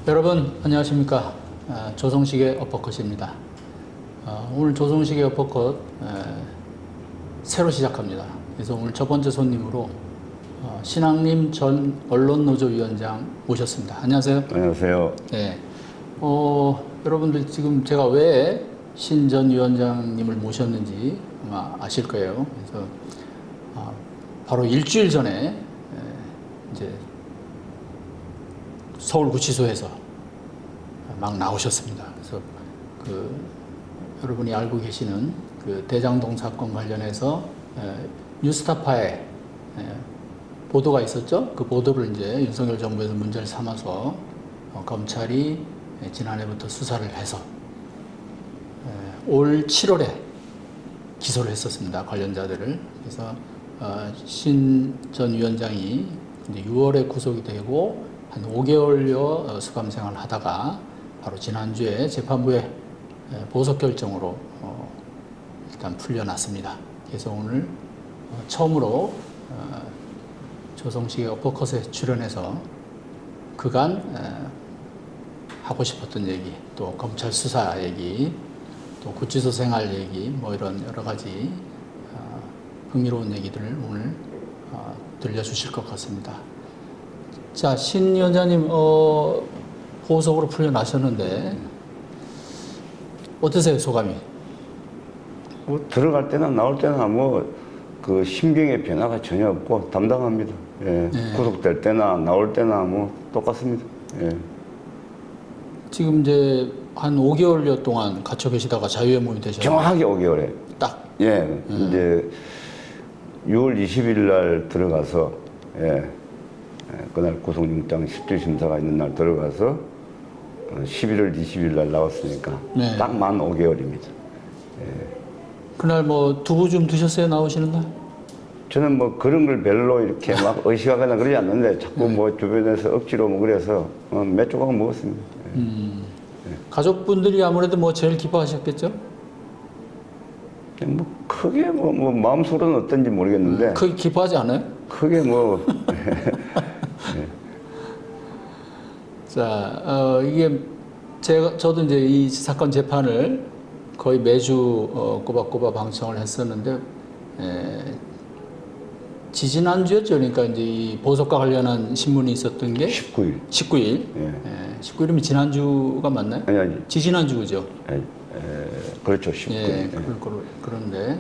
여러분 안녕하십니까. 조성식의 어퍼컷입니다. 오늘 조성식의 어퍼컷 새로 시작합니다. 그래서 오늘 첫 번째 손님으로 신학림 전 언론노조위원장 모셨습니다. 안녕하세요. 안녕하세요. 네. 여러분들 지금 제가 왜 신 전 위원장님을 모셨는지 아마 아실 거예요. 그래서 바로 일주일 전에 이제 서울구치소에서 막 나오셨습니다. 그래서 여러분이 알고 계시는 대장동 사건 관련해서 뉴스타파에 보도가 있었죠. 그 보도를 이제 윤석열 정부에서 문제를 삼아서 검찰이 지난해부터 수사를 해서 올 7월에 기소를 했었습니다. 관련자들을. 그래서 신 전 위원장이 이제 6월에 구속이 되고 한 5개월여 수감 생활을 하다가 바로 지난주에 재판부의 보석 결정으로 일단 풀려났습니다. 그래서 오늘 처음으로 조성식의 어퍼컷에 출연해서 그간 하고 싶었던 얘기, 또 검찰 수사 얘기, 또 구치소 생활 얘기, 뭐 이런 여러 가지 흥미로운 얘기들을 오늘 들려주실 것 같습니다. 자, 신 위원장님, 보석으로 풀려나셨는데, 어떠세요, 소감이? 뭐 들어갈 때나 나올 때나 그 심경의 변화가 전혀 없고 담당합니다. 예. 네. 구속될 때나 나올 때나 똑같습니다. 예. 지금 이제 한 5개월여 동안 갇혀 계시다가 자유회무이 되셨어요. 정확하게 5개월에. 딱. 예. 이제 6월 20일 날 들어가서, 그날 구속영장 10주 심사가 있는 날 들어가서 11월 20일 날 나왔으니까 네. 딱 만 5개월입니다. 그날 뭐 두부 좀 드셨어요, 나오시는 날? 저는 뭐 그런 걸 별로 이렇게 막 의식하거나 그러지 않는데 자꾸 뭐 주변에서 억지로 그래서 몇 조각 먹었습니다. 가족분들이 아무래도 뭐 제일 기뻐하셨겠죠? 뭐 크게 뭐 마음속으로는 어떤지 모르겠는데 크게 기뻐하지 않아요? 크게 뭐 자, 이게 저도 이제 이 사건 재판을 거의 매주 꼬박꼬박 방청을 했었는데, 지지난주였죠. 그러니까 이제 이 보석과 관련한 신문이 있었던 게 19일. 19일. 19일이면 지난주가 맞나요? 아니. 지지난주죠. 그렇죠. 19일. 예, 그런데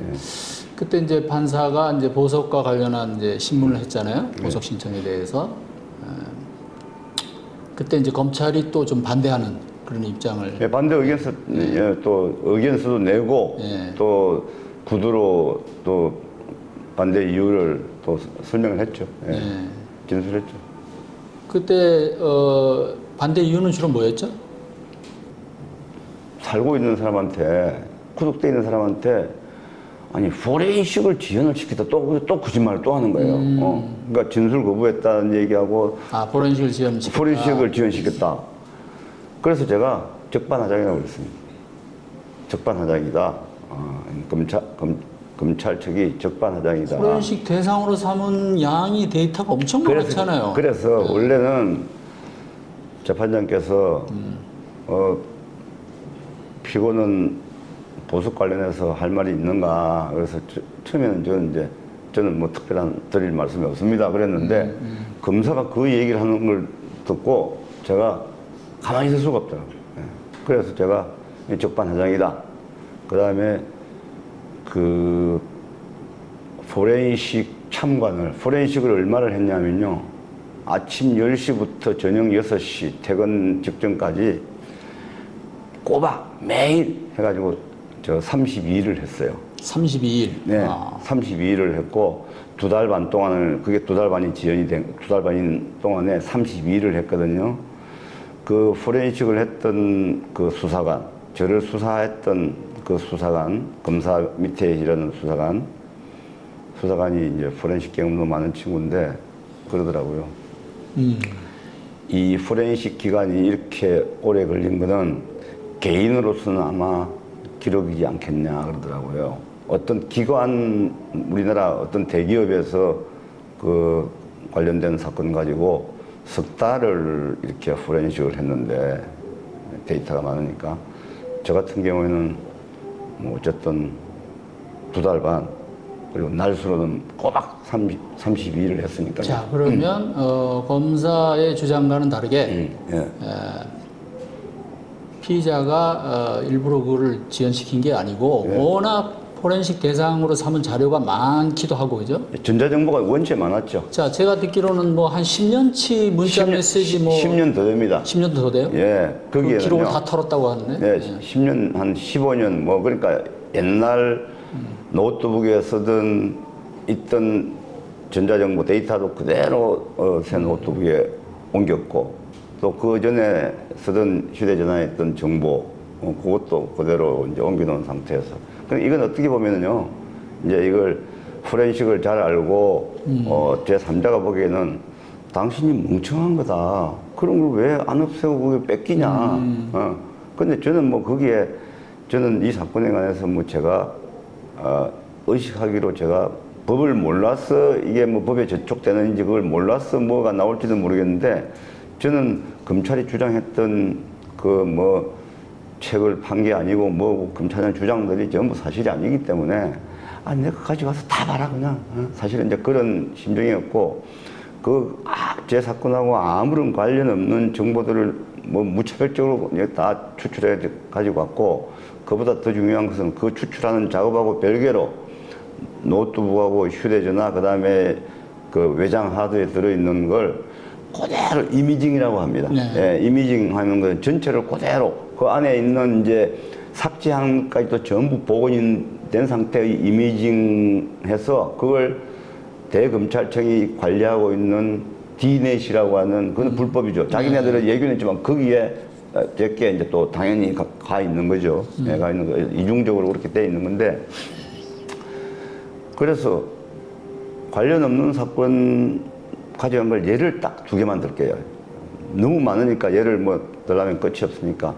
그때 이제 판사가 이제 보석과 관련한 이제 신문을 했잖아요. 보석 신청에 대해서. 그때 이제 검찰이 또 좀 반대하는 그런 입장을. 반대 의견서 또 의견서도 내고 또 구두로 또 반대 이유를 또 설명을 했죠. 진술했죠. 그때 반대 이유는 주로 뭐였죠? 살고 있는 사람한테 구속돼 있는 사람한테 아니 포렌식을 지연을 시키다 또 거짓말을 또 하는 거예요. 그러니까 진술 거부했다는 얘기하고 포렌식을 지연시켰다. 포렌식을 지연시켰다. 그래서 제가 적반하장이라고 그랬습니다. 적반하장이다. 검찰 측이 적반하장이다. 포렌식 대상으로 삼은 양이 데이터가 엄청 많잖아요. 그래서 원래는 재판장께서 피고는 보석 관련해서 할 말이 있는가. 그래서 처음에는 저는 뭐 특별한 드릴 말씀이 없습니다. 그랬는데 검사가 그 얘기를 하는 걸 듣고 제가 가만히 있을 수가 없더라고요. 그래서 제가 적반하장이다. 그 다음에 포렌식 참관을, 포렌식을 얼마를 했냐면요. 아침 10시부터 저녁 6시 퇴근 직전까지 꼬박 매일 해가지고 32일을 했어요. 32일? 네. 32일을 했고, 2달 반 동안을, 그게 2달 반이 지연이 된, 2달 반 동안에 32일을 했거든요. 그 포렌식을 했던 그 수사관, 저를 수사했던 그 수사관, 검사 밑에 일하는 수사관이 이제 포렌식 경험도 많은 친구인데 그러더라고요. 이 포렌식 기간이 이렇게 오래 걸린 거는 개인으로서는 아마 기록이지 않겠냐 그러더라고요. 어떤 기관, 우리나라 어떤 대기업에서 그 관련된 사건 가지고 석 달을 이렇게 포렌식을 했는데 데이터가 많으니까 저 같은 경우에는 뭐 어쨌든 2달 반 그리고 날수로는 꼬박 32일을 했으니까. 자, 그러면 검사의 주장과는 다르게 예. 피의자가 일부러 그거를 지연시킨 게 아니고 예. 워낙 포렌식 대상으로 삼은 자료가 많기도 하고 그죠? 전자정보가 원체 많았죠. 자, 제가 듣기로는 뭐 한 10년치 문자 10년, 메시지 뭐 10년 더 됩니다. 10년도 더 돼요? 예, 그 거기에는요. 기록을 다 털었다고 하는데. 네, 10년, 한 15년, 뭐, 그러니까 옛날 노트북에 쓰던, 있던 전자정보 데이터도 그대로 새 노트북에 옮겼고, 또 그 전에 쓰던 휴대전화에 있던 정보, 그것도 그대로 이제 옮겨놓은 상태에서. 그럼 이건 어떻게 보면은요, 이제 이걸 포렌식을 잘 알고, 제3자가 보기에는 당신이 멍청한 거다. 그런 걸 왜 안 없애고 그게 뺏기냐. 근데 저는 뭐 거기에, 저는 이 사건에 관해서 뭐 제가, 의식하기로 제가 법을 몰라서 이게 뭐 법에 저촉되는지 그걸 몰라서 뭐가 나올지도 모르겠는데 저는 검찰이 주장했던 그 뭐 책을 판 게 아니고 뭐 검찰의 주장들이 전부 사실이 아니기 때문에 내가 가져가서 다 봐라 그냥. 사실은 이제 그런 심정이었고 제 사건하고 아무런 관련 없는 정보들을 뭐 무차별적으로 다 추출해 가지고 왔고 그보다 더 중요한 것은 그 추출하는 작업하고 별개로 노트북하고 휴대전화 그다음에 그 외장 하드에 들어있는 걸 그대로 이미징이라고 합니다. 네. 예, 이미징 하는 건 전체를 그대로 그 안에 있는 이제 삭제한 것까지도 전부 복원된 상태의 이미징해서 그걸 대검찰청이 관리하고 있는 D넷이라고 하는 그건 불법이죠. 자기네들은 얘기는 했지만 거기에 몇개 이제 또 당연히 가 있는 거죠. 네, 가 있는 거 이중적으로 그렇게 돼 있는 건데 그래서 관련 없는 사건 가져간 걸 예를 딱 2개만 들게요. 너무 많으니까 예를 뭐 들라면 끝이 없으니까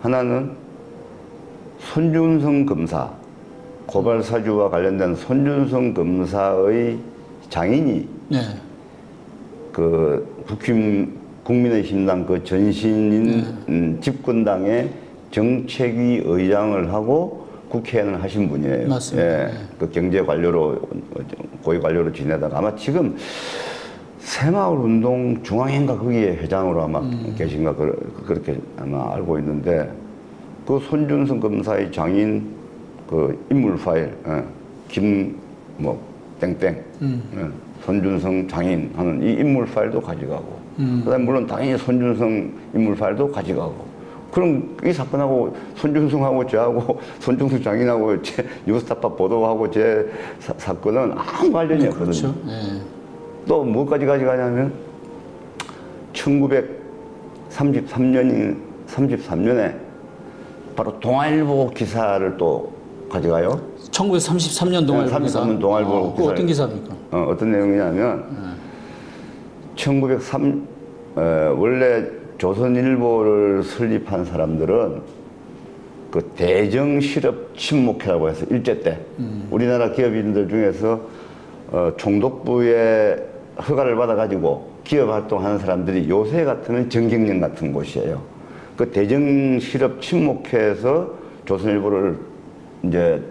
하나는 손준성 검사 고발 사주와 관련된 손준성 검사의 장인이 네. 그 국민의힘당 그 전신인 집권당의 정책위 의장을 하고 국회의원을 하신 분이에요. 맞습니다. 예, 네. 그 경제 관료로 고위 관료로 지내다가 아마 지금 새마을운동 중앙회인가 거기에 회장으로 아마 계신가 그렇게 아마 알고 있는데 그 손준성 검사의 장인 그 인물 파일 김 뭐 땡땡 손준성 장인 하는 이 인물 파일도 가져가고 그다음에 물론 당연히 손준성 인물 파일도 가져가고 그럼 이 사건하고 손준성하고 저하고 손준성 장인하고 제 뉴스타파 보도하고 제 사건은 아무 관련이 없거든요. 그렇죠. 네. 또 뭐까지 가져가냐면 1933년에 바로 동아일보 기사를 또 가져가요. 1933년 동아일보 33년 동아일보 기사. 어떤 기사입니까? 어떤 내용이냐면 1903 원래 조선일보를 설립한 사람들은 그 대정실업 친목회라고 해서 일제 때 우리나라 기업인들 중에서 총독부의 허가를 받아가지고 기업 활동하는 사람들이 요새 같으면 정경련 같은 곳이에요. 그 대정실업 친목회에서 조선일보를 이제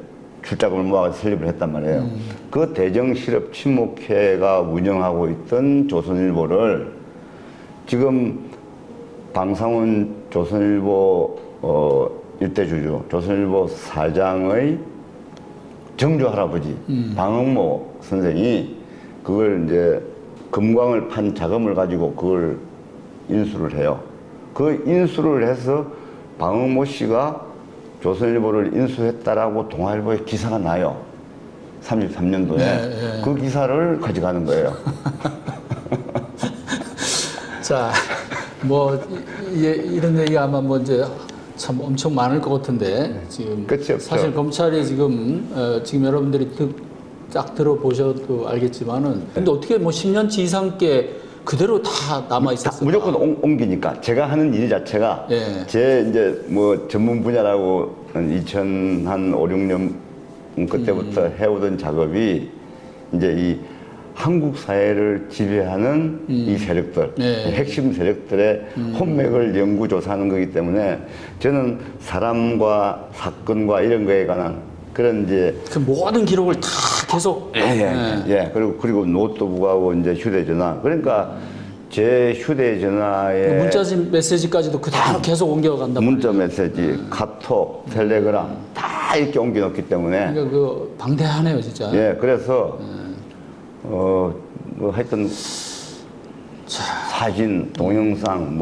출자금을 모아 설립을 했단 말이에요. 그 대정실업 친목회가 운영하고 있던 조선일보를 지금 방상훈 조선일보 일대주주 조선일보 사장의 정조 할아버지 방응모 선생이 그걸 이제 금광을 판 자금을 가지고 그걸 인수를 해요. 그 인수를 해서 방응모 씨가 조선일보를 인수했다라고 동아일보에 기사가 나요. 33년도에. 네. 그 기사를 가져가는 거예요. 자, 뭐 이런 얘기가 아마 뭐 이제 참 엄청 많을 것 같은데 지금 끝이 없죠. 사실 검찰이 지금 지금 여러분들이 딱 들어보셔도 알겠지만은 근데 어떻게 뭐 10년치 이상께 그대로 다 남아 있었을까? 무조건 옮기니까 제가 하는 일 자체가 예. 제 이제 뭐 전문 분야라고 2005, 6년 그때부터 해오던 작업이 이제 이 한국 사회를 지배하는 이 세력들, 네. 핵심 세력들의 혼맥을 연구조사하는 거기 때문에 저는 사람과 사건과 이런 거에 관한 그런 이제 그 모든 기록을 다 계속 예. 그리고 노트북하고 이제 휴대전화. 그러니까 제 휴대전화에 문자 메시지까지도 그대로 계속 옮겨간다. 문자 메시지, 카톡, 텔레그램 다 이렇게 옮겨놓기 때문에 그러니까 그 방대하네요, 진짜. 예, 그래서 뭐 하여튼 사진, 동영상,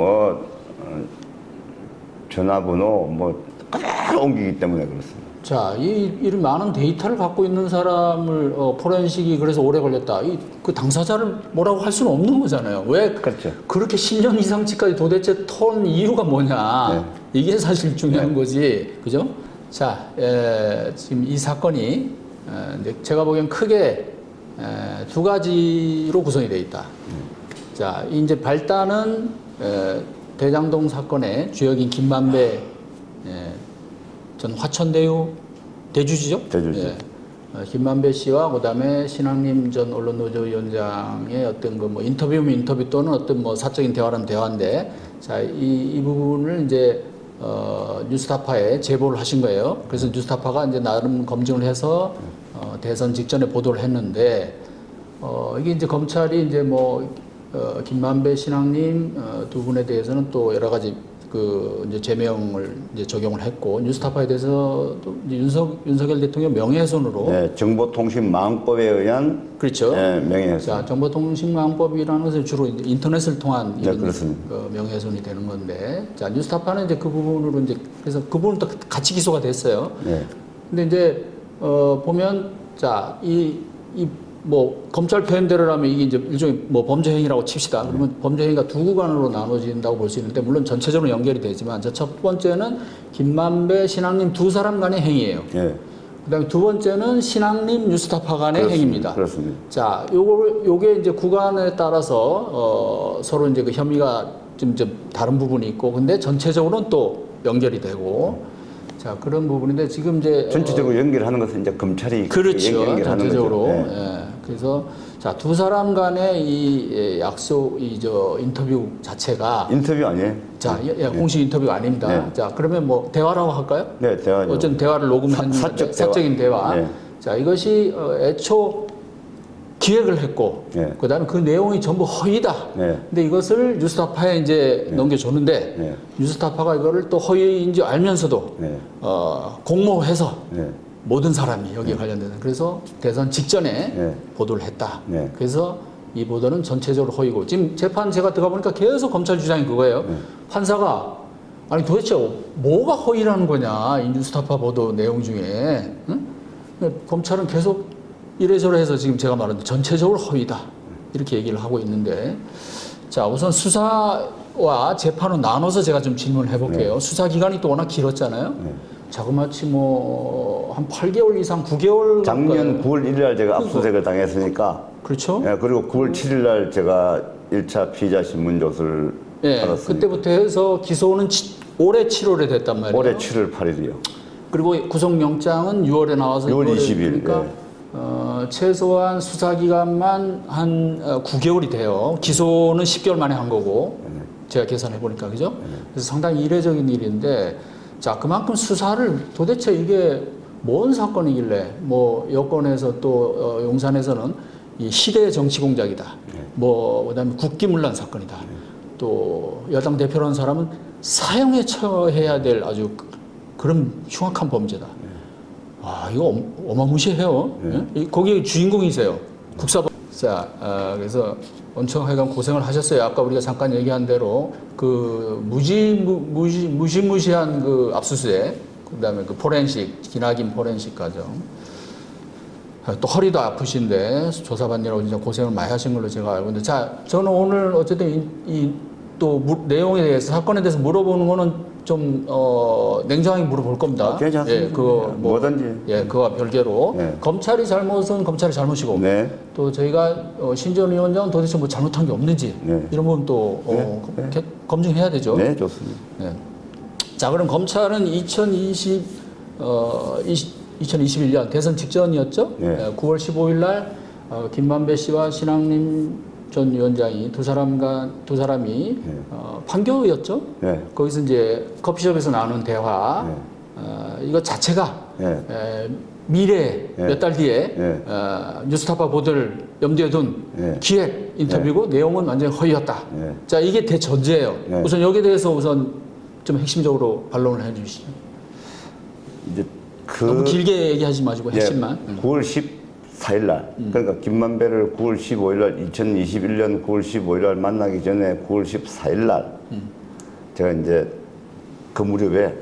전화번호 그대로 옮기기 때문에 그렇습니다. 자, 이런 많은 데이터를 갖고 있는 사람을 포렌식이 그래서 오래 걸렸다. 그 당사자를 뭐라고 할 수는 없는 거잖아요. 왜 그렇죠. 그렇게 10년 이상치까지 도대체 턴 이유가 뭐냐. 네. 이게 사실 중요한 거지. 그죠? 자, 지금 이 사건이 제가 보기엔 크게 두 가지로 구성이 되어 있다. 자, 이제 발단은 대장동 사건의 주역인 김만배 전 화천대유 대주주죠? 대주주. 김만배 씨와 그다음에 신학림 전 언론노조위원장의 어떤 그 뭐 인터뷰면 인터뷰 또는 어떤 뭐 사적인 대화라는 대화인데, 자, 이 부분을 이제 뉴스타파에 제보를 하신 거예요. 그래서 뉴스타파가 이제 나름 검증을 해서 대선 직전에 보도를 했는데, 이게 이제 검찰이 이제 김만배 신학님 두 분에 대해서는 또 여러 가지 그 이제 제명을 이제 적용을 했고, 뉴스타파에 대해서도 이제 윤석열 대통령 명예훼손으로. 네, 정보통신망법에 의한 그렇죠. 네, 명예훼손. 자, 정보통신망법이라는 것은 주로 이제 인터넷을 통한 네, 그렇습니다. 명예훼손이 되는 건데, 자, 뉴스타파는 이제 그 부분으로 이제 그래서 그 부분 또 같이 기소가 됐어요. 네. 근데 이제 보면 자, 검찰 표현대로라면 이게 이제 일종의 범죄 행위라고 칩시다. 그러면 범죄 행위가 두 구간으로 나눠진다고 볼 수 있는데, 물론 전체적으로 연결이 되지만, 첫 번째는 김만배, 신학님 두 사람 간의 행위예요. 네. 그다음에 두 번째는 신학님, 뉴스타파 간의 행위입니다. 그렇습니다. 자, 요게 이제 구간에 따라서 서로 이제 그 혐의가 좀 다른 부분이 있고, 근데 전체적으로는 또 연결이 되고, 자, 그런 부분인데 지금 이제 전체적으로 연결하는 것은 이제 검찰이 그렇죠. 연결하는 전체적으로. 거죠. 네. 예. 그래서 자, 두 사람 간의 이 약속 인터뷰 자체가 인터뷰 아니에요? 자, 공식 인터뷰가 아닙니다. 네. 자, 그러면 대화라고 할까요? 네, 대화죠. 어쨌든 대화를 녹음한 사적인 대화. 네. 자, 이것이 애초 기획을 했고, 네. 그다음에 그 내용이 전부 허위다. 네. 근데 이것을 뉴스타파에 이제 넘겨줬는데, 네. 뉴스타파가 이거를 또 허위인지 알면서도 네. 공모해서 네. 모든 사람이 여기에 관련돼서, 그래서 대선 직전에 네. 보도를 했다. 네. 그래서 이 보도는 전체적으로 허위고, 지금 재판 제가 들어가 보니까 계속 검찰 주장이 그거예요. 판사가 아니 도대체 뭐가 허위라는 거냐, 이 뉴스타파 보도 내용 중에. 응? 검찰은 계속 이래저래 해서 지금 제가 말한 전체적으로 허위다, 이렇게 얘기를 하고 있는데, 자, 우선 수사와 재판은 나눠서 제가 좀 질문을 해볼게요. 수사 기간이 또 워낙 길었잖아요. 자그마치 한 8개월 이상, 9개월 작년 9월 1일 날 제가 압수수색을 당했으니까. 그렇죠. 예, 그리고 9월 7일 날 제가 1차 피의자 신문 조서를 받았습니다. 그때부터 해서 기소는 올해 7월에 됐단 말이에요. 올해 7월 8일이요. 그리고 구속영장은 6월에 나와서 6월 20일. 그러니까 최소한 수사 기간만 한 9개월이 돼요. 기소는 10개월 만에 한 거고, 제가 계산해 보니까, 그죠? 그래서 상당히 이례적인 일인데, 자, 그만큼 수사를 도대체 이게 뭔 사건이길래, 여권에서 또 용산에서는 이 시대의 정치 공작이다. 그다음에 국기문란 사건이다. 또 여당 대표라는 사람은 사형에 처해야 될 아주 그런 흉악한 범죄다. 이거 어마무시해요. 예? 거기에 주인공이세요. 국사법. 자, 그래서 엄청 하여간 고생을 하셨어요. 아까 우리가 잠깐 얘기한 대로 그 무시무시한 그 압수수색, 그다음에 그 포렌식, 기나긴 포렌식 과정. 또 허리도 아프신데 조사받느라고 진짜 고생을 많이 하신 걸로 제가 알고 있는데, 자, 저는 오늘 어쨌든 또 내용에 대해서, 사건에 대해서 물어보는 거는 좀 냉정하게 물어볼 겁니다. 괜찮습니다. 예, 그거 뭐든지. 예, 그와 별개로 검찰이 잘못은 검찰이 잘못이고, 네. 또 저희가 신전 위원장은 도대체 잘못한 게 없는지 이런 부분 또 검증해야 되죠. 네, 좋습니다. 네. 자, 그럼 검찰은 2021년 대선 직전이었죠. 네. 9월 15일 날 김만배 씨와 신학림 전 위원장이 두 사람이 네. 판교였죠. 네. 거기서 이제 커피숍에서 나누는 대화 이거 자체가 네. 미래 네. 몇 달 뒤에 네. 뉴스타파 보도를 염두에 둔 네. 기획 인터뷰고 내용은 완전히 허위였다. 네. 자, 이게 대전제예요. 네. 우선 여기에 대해서 우선 좀 핵심적으로 반론을 해주시죠. 이제 너무 길게 얘기하지 마시고 예, 핵심만. 9월 14일 날, 그러니까 김만배를 9월 15일 날, 2021년 9월 15일 날 만나기 전에 9월 14일 날, 제가 이제 그 무렵에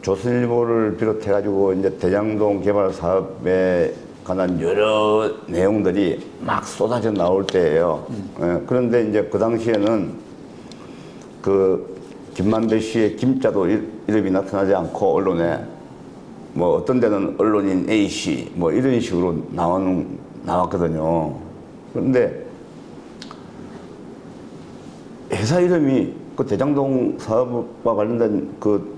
조선일보를 비롯해가지고 이제 대장동 개발 사업에 관한 여러 내용들이 막 쏟아져 나올 때예요. 예, 그런데 이제 그 당시에는 그 김만배 씨의 김자도 이름이 나타나지 않고 언론에 뭐 어떤 데는 언론인 A 씨 뭐 이런 식으로 나왔거든요. 그런데 회사 이름이 그 대장동 사업과 관련된 그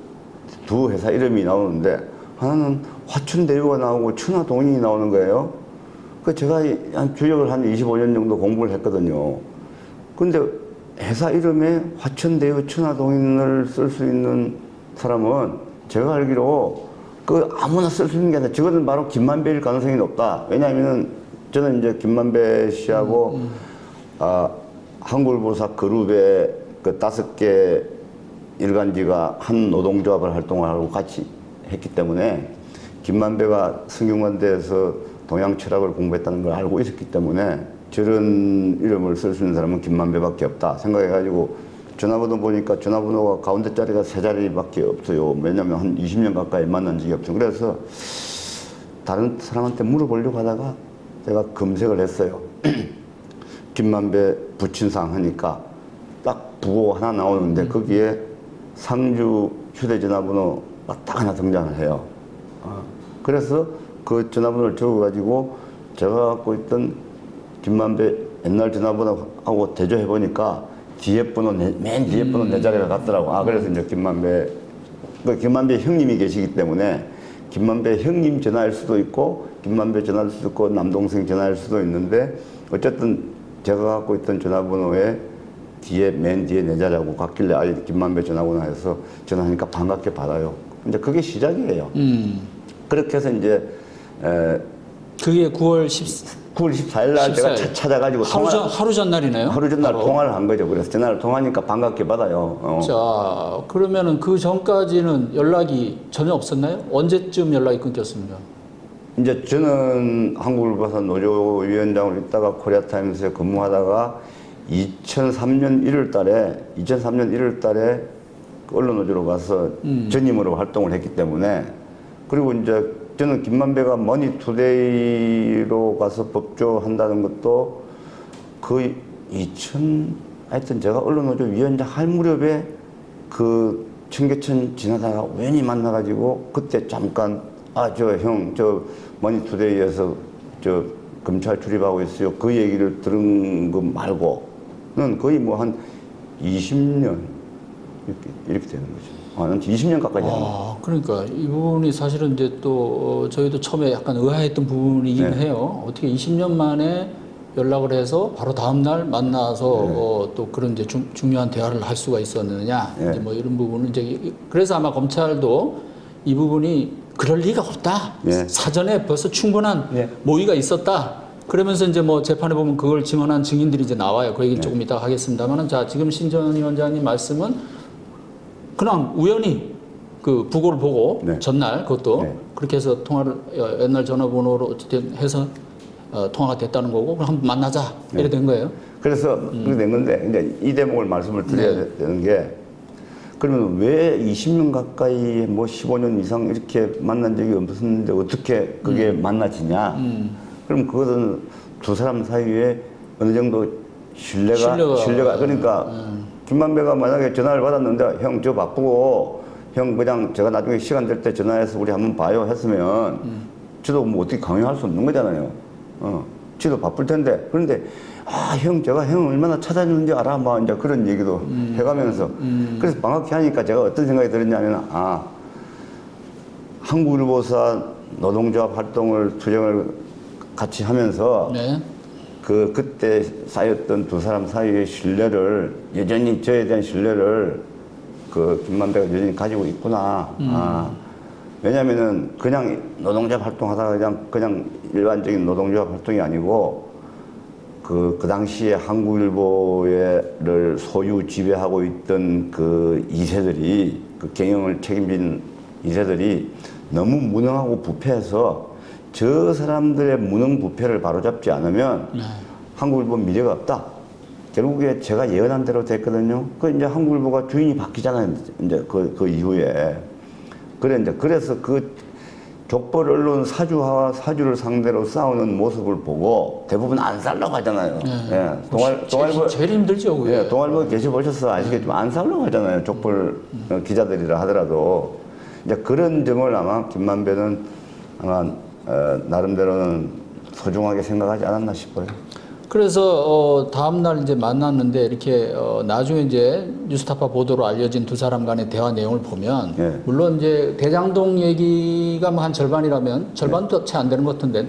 두 회사 이름이 나오는데 하나는 화춘대유가 나오고 천화동인이 나오는 거예요. 그 제가 한 주역을 한 25년 정도 공부를 했거든요. 근데 회사 이름에 화춘대유 천화동인을 쓸 수 있는 사람은 제가 알기로 그 아무나 쓸 수 있는 게 아니라 저거는 바로 김만배일 가능성이 높다. 왜냐하면은 저는 이제 김만배 씨하고 한국일보사 그룹의 그 5개 일간지가 한 노동조합을 활동하고 같이 했기 때문에 김만배가 성균관대에서 동양 철학을 공부했다는 걸 알고 있었기 때문에 저런 이름을 쓸 수 있는 사람은 김만배밖에 없다 생각해가지고 전화번호 보니까 전화번호가 가운데 자리가 3자리밖에 없어요. 왜냐면 한 20년 가까이 만난 적이 없죠. 그래서 다른 사람한테 물어보려고 하다가 제가 검색을 했어요. 김만배 부친상 하니까 딱 부호 하나 나오는데 거기에 상주 휴대전화번호가 딱 하나 등장을 해요. 그래서 그 전화번호를 적어가지고 제가 갖고 있던 김만배 옛날 전화번호하고 대조해 보니까 뒤에 번호, 맨 뒤에 번호 4자리가 같더라고. 그래서 이제 김만배 형님이 계시기 때문에 김만배 형님 전화일 수도 있고 김만배 전화일 수도 있고 남동생 전화일 수도 있는데 어쨌든 제가 갖고 있던 전화번호에 맨 뒤에 4자리하고 같길래 김만배 전화번호 해서 전화하니까 반갑게 받아요. 이제 그게 시작이에요. 그렇게 해서 이제 그게 9월 14일 날 제가 찾아가지고 하루 전날이네요. 하루 전날 통화를 한 거죠. 그래서 전화를 통화하니까 반갑게 받아요. 자, 그러면은 그 전까지는 연락이 전혀 없었나요? 언제쯤 연락이 끊겼습니까? 이제 저는 한국일보사 노조위원장으로 있다가 코리아타임스에 근무하다가 2003년 1월 달에 언론노조로 가서 전임으로 활동을 했기 때문에 그리고 이제 저는 김만배가 머니투데이로 가서 법조한다는 것도 거의 하여튼 제가 언론노조 위원장 할 무렵에 그 청계천 지나다가 우연히 만나가지고 그때 잠깐 저 머니투데이에서 저 검찰 출입하고 있어요. 그 얘기를 들은 거 말고는 거의 뭐 한 20년 이렇게 되는 거죠. 20년 가까이 되는 거죠. 그러니까 이분이 사실은 이제 또 저희도 처음에 약간 의아했던 부분이긴 해요. 어떻게 20년 만에 연락을 해서 바로 다음 날 만나서 또 그런 이제 중요한 대화를 할 수가 있었느냐. 이제 뭐 이런 부분은 이제 그래서 아마 검찰도 이 부분이 그럴 리가 없다. 사전에 벌써 충분한 모의가 있었다. 그러면서 이제 뭐 재판에 보면 그걸 증언한 증인들이 이제 나와요. 그 얘기 조금 이따가 하겠습니다만은 자, 지금 신 전 위원장님 말씀은 그냥 우연히 그 부고를 보고 전날 그것도 그렇게 해서 통화를 옛날 전화번호로 어쨌든 해서 통화가 됐다는 거고 그럼 한번 만나자 이래 된 거예요. 그래서 그렇게 된 건데 이제 이 대목을 말씀을 드려야 되는 게 그러면 왜 20년 가까이 뭐 15년 이상 이렇게 만난 적이 없었는데 어떻게 그게 만나지냐? 그럼 그것은 두 사람 사이에 어느 정도 신뢰가 그러니까 김만배가 만약에 전화를 받았는데 형 저 바쁘고 형 그냥 제가 나중에 시간 될 때 전화해서 우리 한번 봐요 했으면 저도 뭐 어떻게 강요할 수 없는 거잖아요. 저도 바쁠 텐데 그런데 형 제가 형 얼마나 찾아주는지 알아 뭐 이제 그런 얘기도 해가면서 그래서 반갑게 하니까 제가 어떤 생각이 들었냐면 한국일보사 노동조합 활동을 투쟁을 같이 하면서 네. 그때 쌓였던 두 사람 사이의 신뢰를 여전히 저에 대한 신뢰를 김만배가 여전히 가지고 있구나. 왜냐면은 그냥 노동조합 활동하다가 그냥 일반적인 노동조합 활동이 아니고 그 당시에 한국일보를 소유 지배하고 있던 그 2세들이 그 경영을 책임진 2세들이 너무 무능하고 부패해서 저 사람들의 무능 부패를 바로잡지 않으면 한국일보 미래가 없다. 결국에 제가 예언한 대로 됐거든요. 이제 한국일보가 주인이 바뀌잖아요. 이제 그 이후에. 그래서 그 족벌 언론 사주와 사주를 상대로 싸우는 모습을 보고 대부분 안 살려고 하잖아요. 예. 동아일보 제일 힘들죠, 그게. 예, 동아일보 계셔보셔서 아시겠지만 안 살려고 하잖아요. 족벌 기자들이라 하더라도. 이제 그런 점을 아마 김만배는 아마 나름대로는 소중하게 생각하지 않았나 싶어요. 그래서 다음 날 이제 만났는데 이렇게 나중에 이제 뉴스타파 보도로 알려진 두 사람 간의 대화 내용을 보면 예. 물론 이제 대장동 얘기가 뭐 한 절반이라면 절반도 채 안 되는 것 같은데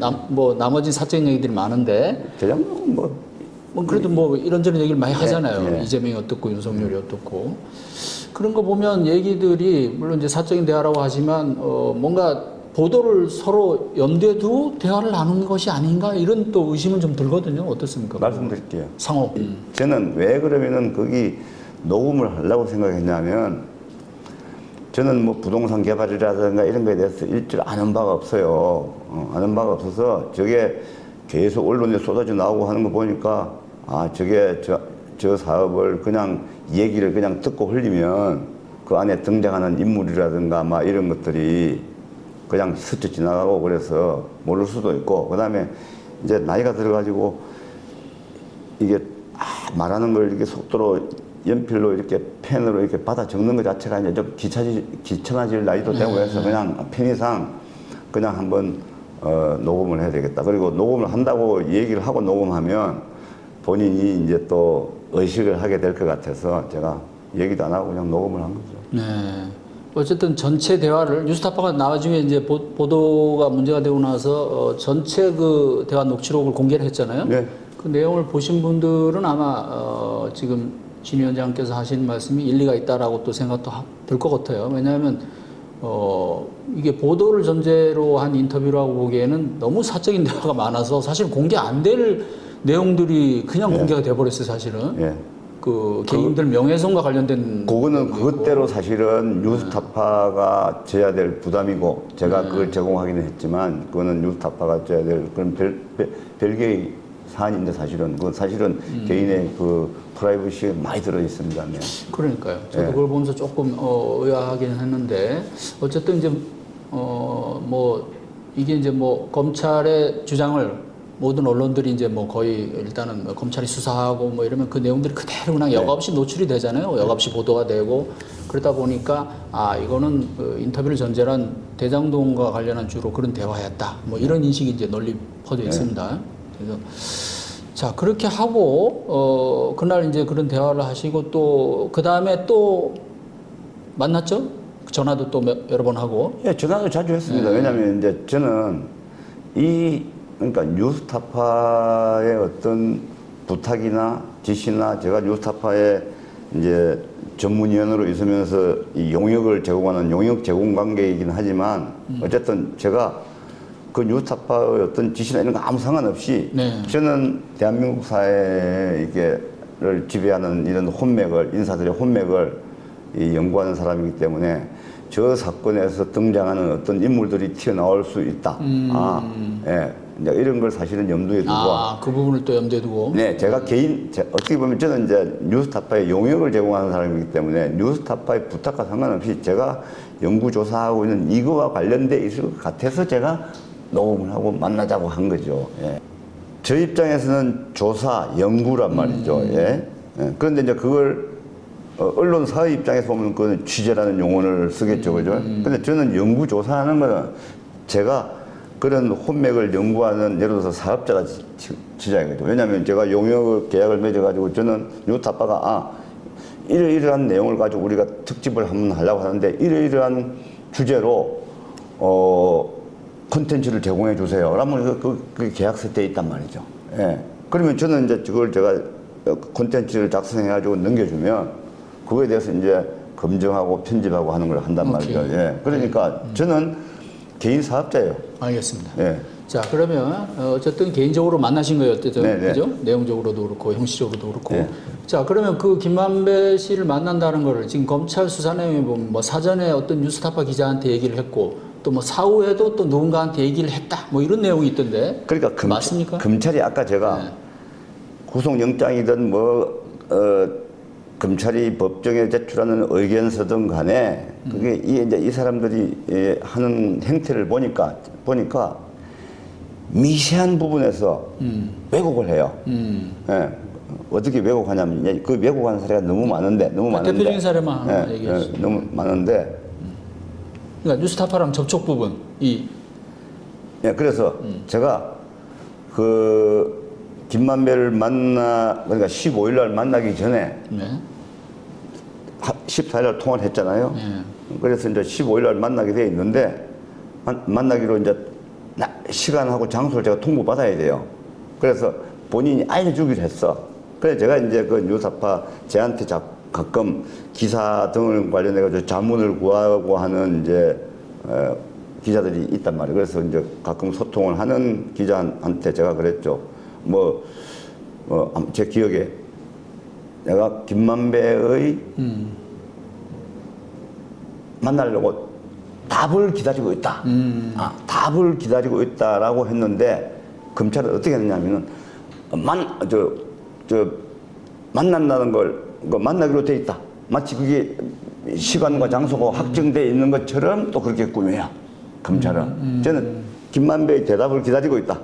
나머지 사적인 얘기들이 많은데 대장동은 뭐 그래도 뭐 이런저런 얘기를 많이 예, 하잖아요. 예. 이재명이 어떻고 윤석열이 어떻고 그런 거 보면 얘기들이 물론 이제 사적인 대화라고 하지만 뭔가 보도를 서로 염두에 두고 대화를 나누는 것이 아닌가 이런 또 의심은 좀 들거든요. 어떻습니까? 말씀드릴게요. 상호. 저는 왜 그러면은 거기 녹음을 하려고 생각했냐면 저는 뭐 부동산 개발이라든가 이런 거에 대해서 일절 아는 바가 없어요. 아는 바가 없어서 저게 계속 언론에 쏟아져 나오고 하는 거 보니까 저게 저 사업을 그냥 얘기를 그냥 듣고 흘리면 그 안에 등장하는 인물이라든가 막 이런 것들이 그냥 스쳐 지나가고 그래서 모를 수도 있고 그다음에 이제 나이가 들어가지고 이게 말하는 걸 이렇게 속도로 연필로 이렇게 펜으로 이렇게 받아 적는 것 자체가 이제 좀 귀찮아질 나이도 되고 해서 그냥 편의상 그냥 한번 녹음을 해야 되겠다. 그리고 녹음을 한다고 얘기를 하고 녹음하면 본인이 이제 또 의식을 하게 될 것 같아서 제가 얘기도 안 하고 그냥 녹음을 한 거죠. 네. 어쨌든 전체 대화를 뉴스타파가 나중에 이제 보도가 문제가 되고 나서 전체 그 대화 녹취록을 공개를 했잖아요. 네. 그 내용을 보신 분들은 아마 지금 진 위원장께서 하신 말씀이 일리가 있다라고 또 생각도 들 것 같아요. 왜냐하면 이게 보도를 전제로 한 인터뷰라고 보기에는 너무 사적인 대화가 많아서 사실 공개 안 될 내용들이 그냥 공개가 돼버렸어요, 사실은. 예. 그 개인들 명예훼손과 관련된 그거는 내용도 있고. 그것대로 사실은 뉴스타파가 져야 될 부담이고 제가 그걸 제공하기는 했지만 그거는 뉴스타파가 져야 될 그런 별개의 사안인데 사실은 그건 사실은 개인의 그 프라이버시에 많이 들어 있습니다. 네. 그러니까요. 저도 예. 그걸 보면서 조금 의아하긴 했는데 어쨌든 이제 뭐 이게 이제 뭐 검찰의 주장을 모든 언론들이 이제 뭐 거의 일단은 검찰이 수사하고 뭐 이러면 그 내용들이 그대로 그냥 여과 없이 노출이 되잖아요. 여과 없이 보도가 되고 그러다 보니까 이거는 인터뷰를 전제로 한 대장동과 관련한 주로 그런 대화였다. 뭐 이런 인식이 이제 널리 퍼져 있습니다. 그래서 자 그렇게 하고 그날 이제 그런 대화를 하시고 또 그 다음에 또 만났죠? 전화도 또 여러 번 하고. 예, 전화도 자주 했습니다. 왜냐하면 이제 저는 그러니까 뉴스타파의 어떤 부탁이나 지시나 제가 뉴스타파의 이제 전문위원으로 있으면서 이 용역을 제공하는 용역 제공 관계이긴 하지만 어쨌든 제가 그 뉴스타파의 어떤 지시나 이런 거 아무 상관없이 저는 대한민국 사회에 이게를 지배하는 이런 혼맥을 인사들의 혼맥을 연구하는 사람이기 때문에 저 사건에서 등장하는 어떤 인물들이 튀어나올 수 있다. 예. 이제 이런 걸 사실은 염두에 두고. 그 부분을 또 염두에 두고. 네, 제가 어떻게 보면 저는 이제 뉴스타파에 용역을 제공하는 사람이기 때문에 뉴스타파의 부탁과 상관없이 제가 연구조사하고 있는 이거와 관련돼 있을 것 같아서 제가 녹음을 하고 만나자고 한 거죠. 예. 저 입장에서는 조사, 연구란 말이죠. 예. 그런데 이제 그걸 언론사의 입장에서 보면 그건 취재라는 용어를 쓰겠죠. 그죠? 근데 저는 연구조사하는 거는 제가 그런 혼맥을 연구하는 예를 들어서 사업자가 치자이거든요. 왜냐하면 제가 용역 계약을 맺어가지고 저는 뉴스타파가 이러이러한 내용을 가지고 우리가 특집을 한번 하려고 하는데 이러이러한 주제로 콘텐츠를 제공해 주세요. 그러면 그 계약서 때 있단 말이죠. 예. 그러면 저는 이제 그걸 제가 콘텐츠를 작성해가지고 넘겨주면 그거에 대해서 이제 검증하고 편집하고 하는 걸 한단 말이죠. 예. 그러니까 저는 개인 사업자예요. 알겠습니다. 예. 자, 그러면 어쨌든 개인적으로 만나신 거예요, 어쨌든. 네네. 그죠? 내용적으로도 그렇고 형식적으로도 그렇고. 네. 자, 그러면 그 김만배 씨를 만난다는 거를 지금 검찰 수사 내용에 보면 뭐 사전에 어떤 뉴스타파 기자한테 얘기를 했고 또 뭐 사후에도 또 누군가한테 얘기를 했다. 뭐 이런 내용이 있던데. 그러니까 맞습니까? 검찰이 아까 제가 네. 구속영장이든 검찰이 법정에 제출하는 의견서든 간에 그게 이제 이 사람들이 하는 행태를 보니까 미세한 부분에서 왜곡을 해요. 예. 어떻게 왜곡하냐면 그 왜곡하는 사례가 너무 많은데 대표적인 사례만 하나 얘기해 주세요. 너무 많은데 그러니까 뉴스타파랑 접촉 부분 예, 그래서 제가 그 김만배를 그러니까 15일 날 만나기 전에 네. 14일 날 통화를 했잖아요. 네. 그래서 이제 15일 날 만나게 돼 있는데 만나기로 이제 시간하고 장소를 제가 통보받아야 돼요. 그래서 본인이 알려주기로 했어. 그래서 제가 이제 그 뉴스타파 쟤한테 가끔 기사 등을 관련해가지고 자문을 구하고 하는 이제 기자들이 있단 말이에요. 그래서 이제 가끔 소통을 하는 기자한테 제가 그랬죠. 제 기억에 내가 김만배의 만나려고 답을 기다리고 있다. 답을 기다리고 있다라고 했는데 검찰은 어떻게 했냐면은 만난다는 걸 만나기로 돼 있다. 마치 그게 시간과 장소가 확정돼 있는 것처럼 또 그렇게 꾸며요. 검찰은. 저는 김만배의 대답을 기다리고 있다.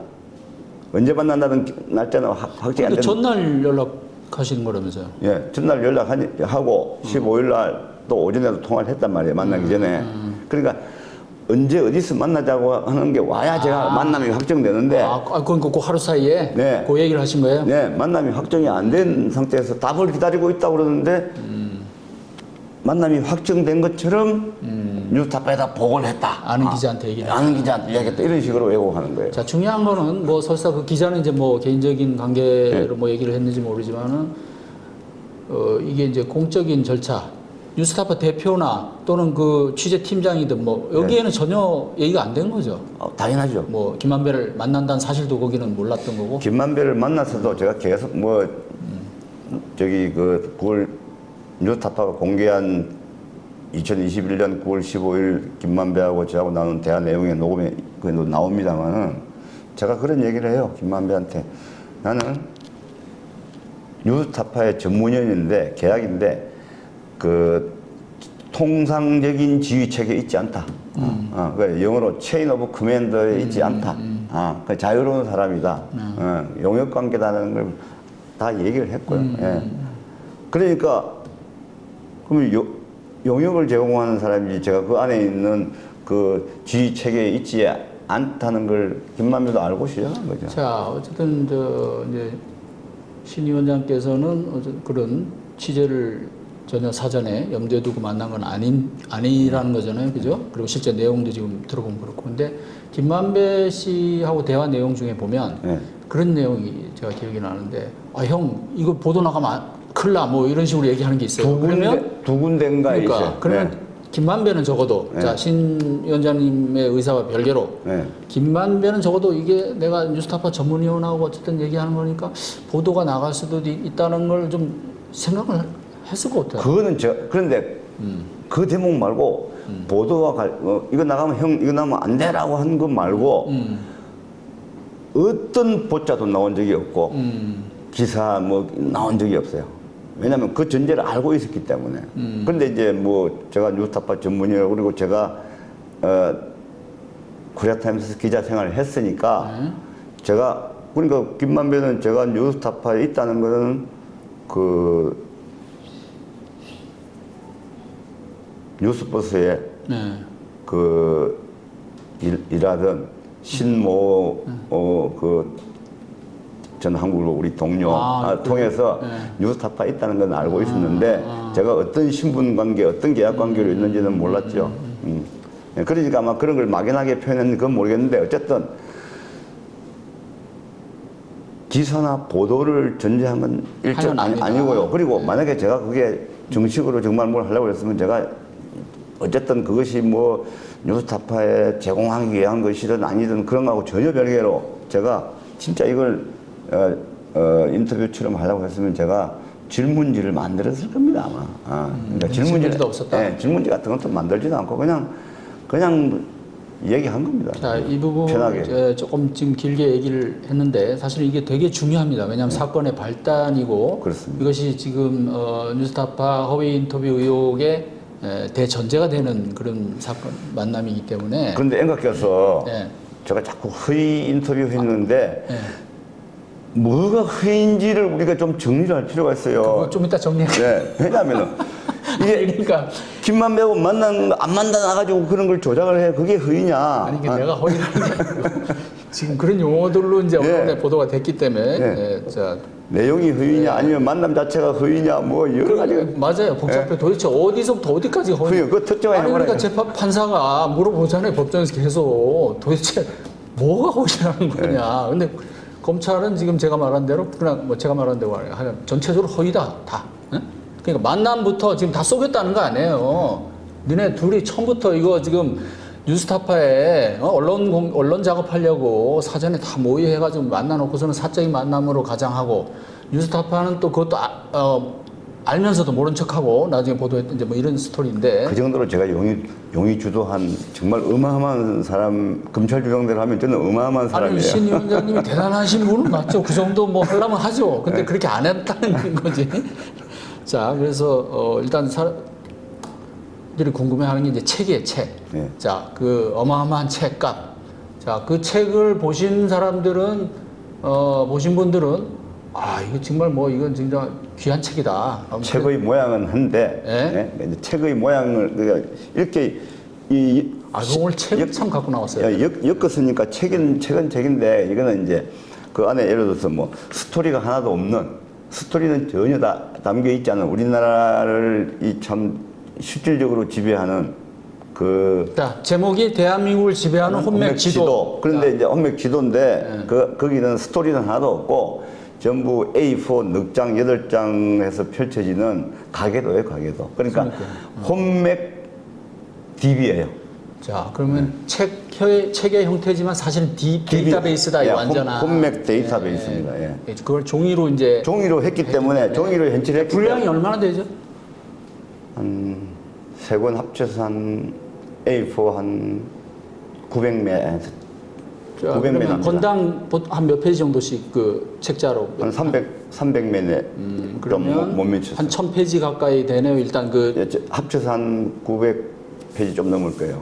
언제 만난다는 날짜는 확정이 안 된다. 전날 연락하시는 거라면서요? 예, 전날 연락하고 15일 날 또 오전에도 통화를 했단 말이에요. 만나기 전에. 그러니까 언제 어디서 만나자고 하는 게 와야 제가 만남이 확정되는데. 그건 그 하루 사이에 네. 그 얘기를 하신 거예요? 네, 만남이 확정이 안 된 상태에서 답을 기다리고 있다고 그러는데 만남이 확정된 것처럼 뉴스타파에다 보고를 했다. 아는 기자한테 얘기를 아는 기자한테 얘기했다. 이런 식으로 왜곡하는 거예요. 자, 중요한 거는 뭐 설사 그 기자는 이제 뭐 개인적인 관계로 뭐 얘기를 했는지 모르지만은 이게 이제 공적인 절차, 뉴스타파 대표나 또는 그 취재팀장이든 뭐 여기에는 전혀 얘기가 안 된 거죠. 당연하죠. 뭐 김만배를 만난다는 사실도 거기는 몰랐던 거고. 김만배를 만났어도 제가 계속 그 9월 뉴스타파가 공개한 2021년 9월 15일 김만배하고 저하고 나눈 대화 내용의 녹음에 나옵니다만은 제가 그런 얘기를 해요. 김만배한테. 나는 뉴스타파의 전문위원인데 계약인데 그 통상적인 지휘 체계에 있지 않다. 그러니까 영어로 체인 오브 커맨더에 있지 않다. 그러니까 자유로운 사람이다. 용역 관계다는 걸 다 얘기를 했고요. 예. 그러니까 그러면 용역을 제공하는 사람이 제가 그 안에 있는 그 지휘 체계에 있지 않다는 걸 김만배도 알고 시작한 거죠. 자, 어쨌든 이제 신 위원장께서는 그런 취재를 전혀 사전에 염두에 두고 만난 건 아니라는 거잖아요. 그죠? 그리고 실제 내용도 지금 들어보면 그렇고. 근데 김만배 씨하고 대화 내용 중에 보면 네. 그런 내용이 제가 기억이 나는데, 형, 이거 보도 나가면 큰일 나. 뭐 이런 식으로 얘기하는 게 있어요. 두 군데인가 그러니까, 있어요. 그러면 네. 김만배는 적어도, 네. 자, 신 위원장님의 의사와 별개로, 네. 김만배는 적어도 이게 내가 뉴스타파 전문위원하고 어쨌든 얘기하는 거니까 보도가 나갈 수도 있다는 걸 좀 생각을 했을 것 같아요. 그거는 그런데 그 대목 말고 보도가 이거 나가면 이거 나가면 안 돼라고 한 거 말고 어떤 보자도 나온 적이 없고 기사 나온 적이 없어요. 왜냐하면 그 전제를 알고 있었기 때문에. 그런데 이제 제가 뉴스타파 전문이에요. 그리고 제가 코리아타임스 기자 생활을 했으니까 제가 그러니까 김만배는 제가 뉴스타파에 있다는 거는 그 뉴스버스에 그 일하던 신모 전 한국으로 우리 동료 통해서 뉴스타파에 있다는 건 알고 있었는데 제가 어떤 신분 관계, 어떤 계약 관계로 있는지는 몰랐죠. 예, 그러니까 아마 그런 걸 막연하게 표현했는지 그건 모르겠는데 어쨌든 기사나 보도를 전제한 건 일절 아니고요. 그리고 네. 만약에 제가 그게 정식으로 정말 뭘 하려고 했으면 제가 어쨌든 그것이 뭐 뉴스타파에 제공하기 위한 것이든 아니든 그런 거하고 전혀 별개로 제가 진짜 이걸 인터뷰처럼 하려고 했으면 제가 질문지를 만들었을 겁니다 아마. 그러니까 질문지도 없었다. 예, 질문지 같은 것도 만들지도 않고 그냥 얘기한 겁니다. 자, 이 부분 편하게. 조금 지금 길게 얘기를 했는데 사실 이게 되게 중요합니다. 왜냐하면 사건의 발단이고 그렇습니다. 이것이 지금 뉴스타파 허위 인터뷰 의혹의 대전제가 되는 그런 사건 만남이기 때문에. 그런데 앵각해서 네. 제가 자꾸 허위 인터뷰 했는데 네. 뭐가 허위인지를 우리가 좀 정리를 할 필요가 있어요. 그거 좀 이따 정리할게요. 네. 왜냐하면은 이게 그러니까 김만배하고 안 만나가지고 그런 걸 조작을 해. 그게 허위냐. 아니 이게 내가 허위라는 게 아니고 지금 그런 용어들로 이제 언론에 보도가 됐기 때문에 자. 내용이 허위냐 아니면 만남 자체가 허위냐 뭐 여러 가지가 맞아요. 복잡해. 도대체 어디서부터 어디까지 허위? 그 특정하게 아니 그러니까 해버려요. 판사가 물어보잖아요. 법정에서 계속 도대체 뭐가 허위라는 거냐. 근데 검찰은 지금 제가 말한 대로 그냥 뭐 제가 말한 대로 하여간 전체적으로 허위다 다. 응? 그러니까 만남부터 지금 다 속였다는 거 아니에요. 니네 둘이 처음부터 이거 지금 뉴스타파에 언론 작업하려고 사전에 다 모의해가지고 만나놓고서는 사적인 만남으로 가장하고 뉴스타파는 또 그것도 알면서도 모른 척하고 나중에 보도했던 이제 뭐 이런 스토리인데 그 정도로 제가 용이 주도한 정말 어마어마한 사람 검찰 주장대로 하면 저는 어마어마한 사람이에요. 아니 신 위원장님이 대단하신 분은 맞죠. 그 정도 뭐 하려면 하죠. 근데 그렇게 안 했다는 거지. 자 그래서 일단 사람들이 궁금해하는 게 이제 책이에요. 책. 네. 자 그 어마어마한 책값. 자 그 책을 보신 사람들은 보신 분들은 이거 정말 뭐 이건 진짜 귀한 책이다. 책의 모양은 한데 예? 이제 책의 모양을 그러니까 이렇게 오늘 책을 참 갖고 나왔어요. 엮었으니까 책은 책인데 이거는 이제 그 안에 예를 들어서 뭐 스토리가 하나도 없는 스토리는 전혀 다 담겨 있지 않은 우리나라를 이 참 실질적으로 지배하는 자 제목이 대한민국을 지배하는 혼맥 지도. 그런데 이제 혼맥 지도인데 거기는 스토리는 하나도 없고 전부 A4 넉장 8장에서 펼쳐지는 가계도예요, 가계도. 그러니까 혼맥 DB예요. 자 그러면 책의 형태지만 사실은 데이터베이스다. 이 완전한 혼맥 데이터베이스입니다. 예. 그걸 종이로 이제 종이로 했기 때문에 종이로 현실했기 분량이 얼마나 되죠? 한 세 권 합쳐서 한 A4 한 900매 900매입니다. 건당 한 몇 페이지 정도씩 그 책자로 한 300매네 그러면 못 미쳤어요. 한 1000페이지 가까이 되네요. 일단 합쳐서 한 900페이지 좀 넘을 거예요.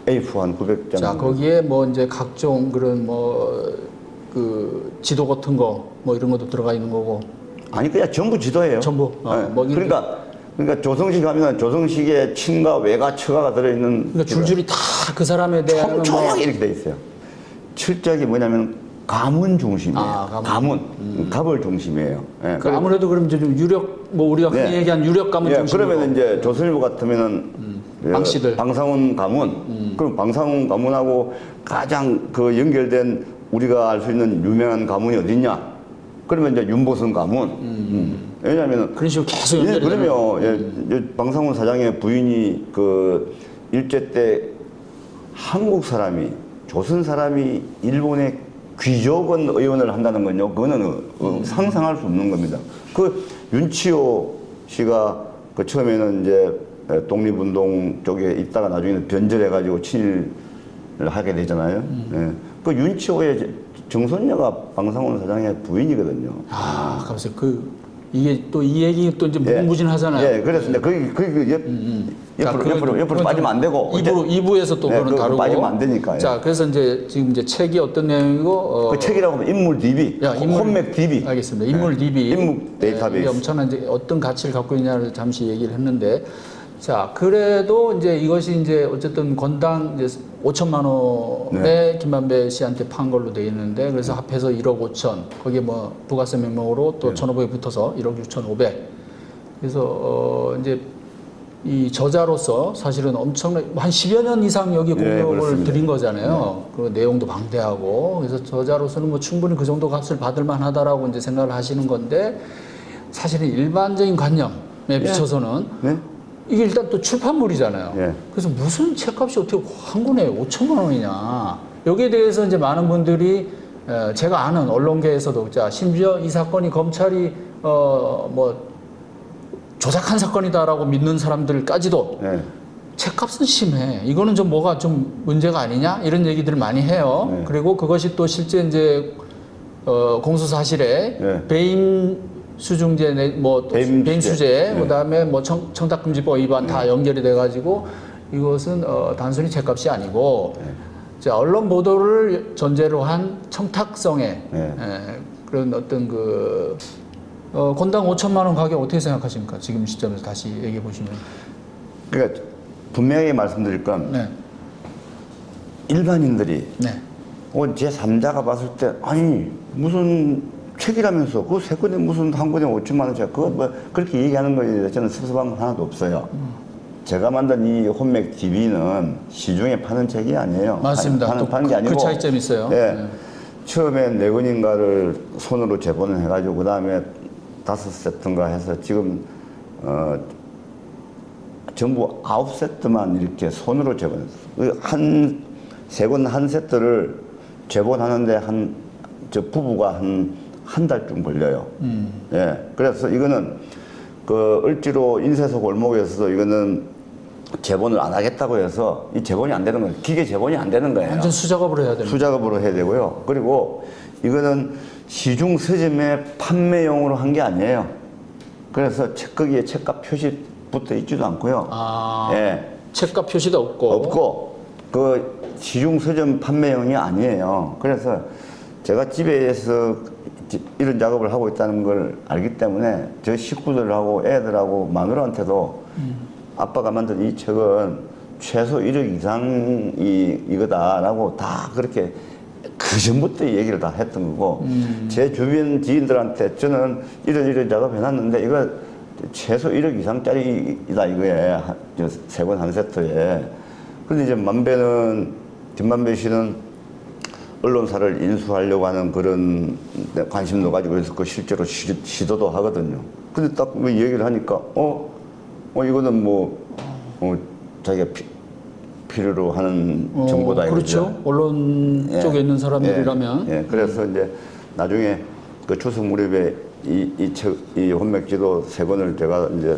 A4 한 900장. 자 거기에 뭐 이제 각종 그런 뭐 그 지도 같은 거 뭐 이런 것도 들어가 있는 거고. 아니 그냥 전부 지도예요. 전부. 뭐 그러니까 조성식 하면 조성식의 친가 외가 처가가 들어있는. 그러니까 줄줄이 다 그 사람에 대한 촘촘하게 이렇게 돼 있어요. 철저하게 뭐냐면 가문 중심이에요. 가문. 갑을 중심이에요. 예. 아무래도 그럼 이제 좀 유력 뭐 우리가 흔히 얘기한 유력 가문 중심으로. 그러면 이제 조선일보 같으면은 방씨들. 방상훈 가문. 그럼 방상훈 가문하고 가장 그 연결된 우리가 알 수 있는 유명한 가문이 어딨냐? 그러면 이제 윤보선 가문. 왜냐하면은 그런 식으로 계속 연결이 그러면 방상훈 사장의 부인이 그 일제 때 한국 사람이 조선 사람이 일본의 귀족원 의원을 한다는 건요. 그거는 상상할 수 없는 겁니다. 그 윤치호 씨가 그 처음에는 이제 독립운동 쪽에 있다가 나중에는 변절해가지고 친일을 하게 되잖아요. 그 윤치호의 정손녀가 방상훈 사장의 부인이거든요. 그래서 이게 또 이 얘기 또 이제 무궁무진하잖아요. 예, 그렇습니다. 옆으로 빠지면 안 되고. 2부에서 또 그거는 다루고. 빠지면 안 되니까. 자, 그래서 지금 책이 어떤 내용이고. 그 책이라고 하면 인물 DB. 혼맥 DB. 알겠습니다. 인물 DB. 인물 데이터베이스. 이게 엄청난 이제 어떤 가치를 갖고 있냐를 잠시 얘기를 했는데. 자, 그래도 이제 이것이 이제 어쨌든 건당 이제 5천만 원에 김만배 씨한테 판 걸로 돼 있는데 그래서 합해서 1억 5천 거기에 뭐 부가세 명목으로 또 1,500이 붙어서 1억 6,500 그래서 이제 이 저자로서 사실은 엄청난 한 10여 년 이상 여기 공력을 그렇습니다. 들인 거잖아요. 그 내용도 방대하고 그래서 저자로서는 뭐 충분히 그 정도 값을 받을 만하다라고 이제 생각을 하시는 건데 사실은 일반적인 관념에 비춰서는 네? 이게 일단 또 출판물이잖아요. 예. 그래서 무슨 책값이 어떻게 한 권에 5천만 원이냐. 여기에 대해서 이제 많은 분들이 제가 아는 언론계에서도 자 심지어 이 사건이 검찰이 뭐 조작한 사건이다라고 믿는 사람들까지도 네. 책값은 심해. 이거는 좀 뭐가 좀 문제가 아니냐 이런 얘기들을 많이 해요. 네. 그리고 그것이 또 실제 공소 사실에 네. 배임 수중제 뭐 배임 수재 네. 그다음에 뭐 청탁금지법 위반 다 연결이 돼가지고 이것은 단순히 책값이 아니고 자, 언론 보도를 전제로 한 청탁성의 그런 어떤 그 건당 5천만 원 가격 어떻게 생각하십니까? 지금 시점에서 다시 얘기해 보시면. 그러니까 분명히 말씀드릴 건 네. 일반인들이 네. 혹은 제3자가 봤을 때 아니 무슨 책이라면서 그 세 권에 무슨 한 권에 5천만 원짜리 그거 뭐 그렇게 얘기하는 거에 저는 섭섭한 건 하나도 없어요. 제가 만든 이 혼맥 TV는 시중에 파는 책이 아니에요. 맞습니다. 파는 게 아니고 그 차이점이 있어요. 예. 네. 처음에 4권인가를 손으로 재본을 해가지고 그 다음에 5세트인가 해서 지금 전부 9세트만 이렇게 손으로 재본했어요. 세 권 한 세트를 재본하는데 저 부부가 한 달쯤 걸려요. 예. 그래서 이거는 그 을지로 인쇄소 골목에서도 이거는 재본을 안 하겠다고 해서 이 재본이 안 되는 거예요. 기계 재본이 안 되는 거예요. 완전 수작업으로 해야 됩니다. 수작업으로 해야 되고요. 그리고 이거는 시중 서점에 판매용으로 한 게 아니에요. 그래서 거기에 책값 표시 붙어 있지도 않고요. 아, 예. 책값 표시도 없고. 그 시중 서점 판매용이 아니에요. 그래서 제가 집에서 이런 작업을 하고 있다는 걸 알기 때문에 저 식구들하고 애들하고 마누라한테도 아빠가 만든 이 책은 최소 1억 이상이 이거다라고 다 그렇게 그 전부터 얘기를 다 했던 거고 제 주변 지인들한테 저는 이런 작업 해놨는데 이거 최소 1억 이상짜리이다 이거에 세 권 한 세트에. 그런데 이제 김만배 씨는 언론사를 인수하려고 하는 그런 관심도 가지고 그래서 그 실제로 시도도 하거든요. 근데 딱 얘기를 하니까 이거는 자기가 필요로 하는 정보다 그렇죠. 이거죠. 언론 쪽에 있는 사람들이라면. 예. 그래서 이제 나중에 그 추석 무렵에 이 혼맥지도 세 권을 제가 이제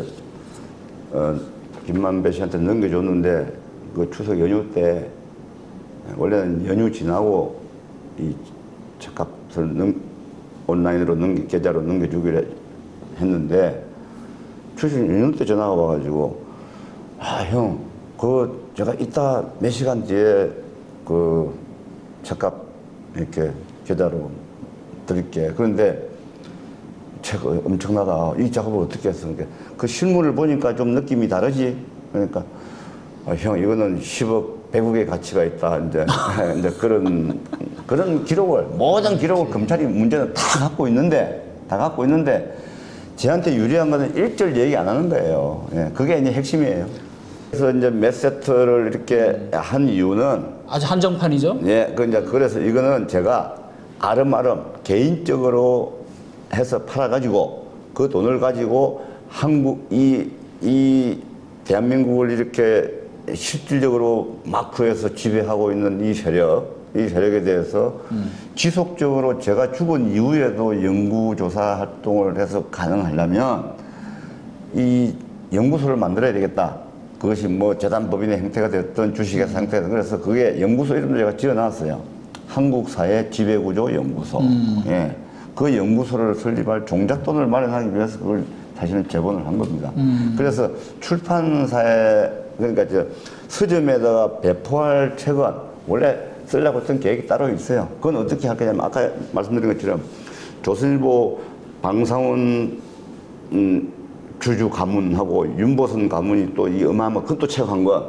김만배 씨한테 넘겨줬는데 그 추석 연휴 때 원래는 연휴 지나고 이 책값을 온라인으로 계좌로 넘겨주기로 했는데 추석 연휴 때 전화가 와가지고 형 제가 이따 몇 시간 뒤에 그 책값 이렇게 계좌로 드릴게. 그런데 책 엄청나다. 이 작업을 어떻게 했어? 그 실물을 보니까 좀 느낌이 다르지. 그러니까 형 이거는 10억 100억의 가치가 있다. 이제 그런 기록을 모든 기록을 검찰이 문제는 다 갖고 있는데 저한테 유리한 거는 일절 얘기 안 하는 거예요. 예, 그게 이제 핵심이에요. 그래서 이제 몇 세트를 이렇게 한 이유는 아주 한정판이죠. 예, 그래서 이거는 제가 아름아름 개인적으로 해서 팔아가지고 그 돈을 가지고 이 대한민국을 이렇게 실질적으로 마크에서 지배하고 있는 이 세력에 대해서 지속적으로 제가 죽은 이후에도 연구조사 활동을 해서 가능하려면 이 연구소를 만들어야 되겠다. 그것이 재단법인의 형태가 되었던 주식회사 상태가 되었던 그래서 그게 연구소 이름도 제가 지어놨어요. 한국사회 지배구조 연구소. 예. 그 연구소를 설립할 종잣돈을 마련하기 위해서 그걸 사실은 재본을 한 겁니다. 그래서 출판사에 그러니까 서점에다가 배포할 책은 원래 쓰려고 했던 계획이 따로 있어요. 그건 어떻게 할 거냐면 아까 말씀드린 것처럼 조선일보 방상훈 주주 가문하고 윤보선 가문이 또 이 어마어마 그건 또 책 한 권.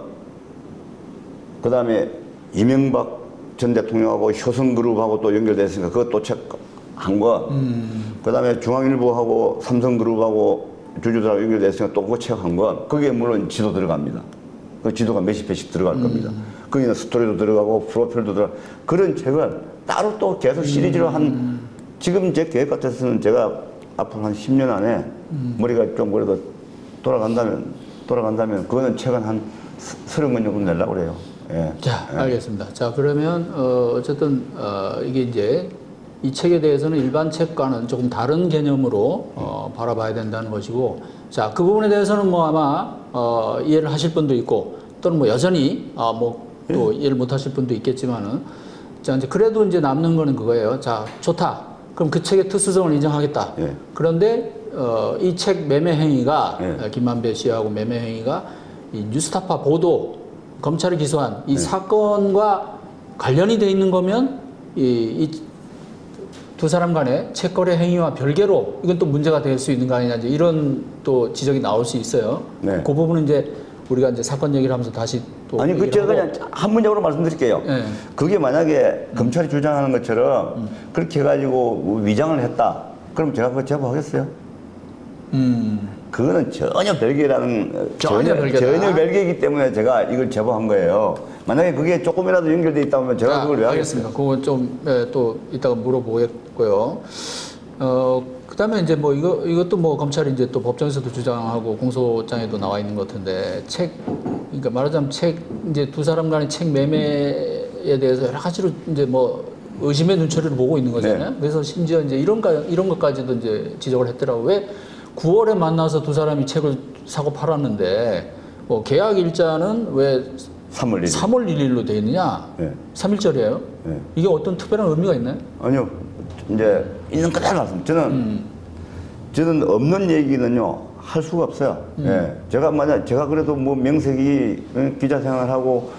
그 다음에 이명박 전 대통령하고 효성그룹하고 또 연결됐으니까 그것도 책 한 권. 그 다음에 중앙일보하고 삼성그룹하고 주주들하고 연결됐으니까 또 그거 체크한 건 거기에 물론 지도 들어갑니다. 그 지도가 몇십 회씩 들어갈 겁니다. 거기는 스토리도 들어가고 프로필도 들어가고 그런 책을 따로 또 계속 시리즈로 한 지금 제 계획 같아서는 제가 앞으로 한 10년 안에 머리가 좀 그래도 돌아간다면 그거는 책은 한 30권 정도 내려고 그래요. 예. 자, 알겠습니다. 자, 그러면 어쨌든 이게 이제 이 책에 대해서는 일반 책과는 조금 다른 개념으로 바라봐야 된다는 것이고, 자, 그 부분에 대해서는 뭐 아마 이해를 하실 분도 있고 또는 뭐 여전히 또 이해를 못 하실 분도 있겠지만은, 자, 이제 그래도 이제 남는 거는 그거예요. 자, 좋다. 그럼 그 책의 특수성을 인정하겠다. 예. 그런데 이 책 매매 행위가 예. 김만배 씨하고 매매 행위가 이 뉴스타파 보도 검찰이 기소한 이 사건과 관련이 돼 있는 거면 이 두 사람 간의 책거래 행위와 별개로 이건 또 문제가 될 수 있는 거 아니냐 이제 이런 또 지적이 나올 수 있어요. 네. 그 부분은 이제 우리가 이제 사건 얘기를 하면서 다시 또 아니 그 얘기를 제가 하고. 그냥 한 문장으로 말씀드릴게요. 네. 그게 만약에 검찰이 주장하는 것처럼 그렇게 해가지고 위장을 했다. 그럼 제가 그거 제보하겠어요? 그거는 전혀 별개라는 전혀 별개다. 전혀 별개이기 때문에 제가 이걸 제보한 거예요. 만약에 그게 조금이라도 연결돼 있다면 제가 자, 그걸 왜 알겠습니다. 하겠습니까? 그건 좀 또 이따가 물어보겠고요. 그다음에 이제 뭐 이것도 뭐 검찰이 이제 또 법정에서도 주장하고 공소장에도 나와 있는 것 같은데 그러니까 말하자면 이제 두 사람 간의 책 매매에 대해서 여러 가지로 이제 뭐 의심의 눈초리를 보고 있는 거잖아요. 네. 그래서 심지어 이제 이런 것까지도 이제 지적을 했더라고. 왜 9월에 만나서 두 사람이 책을 사고 팔았는데 뭐 계약 일자는 왜 3월 1일. 3월 1일로 돼 있느냐? 네. 3일절이에요? 네. 이게 어떤 특별한 의미가 있나요? 아니요. 이제 있는 그대로 말씀. 저는 없는 얘기는요 할 수가 없어요. 예. 제가 그래도 뭐 명색이 기자 생활하고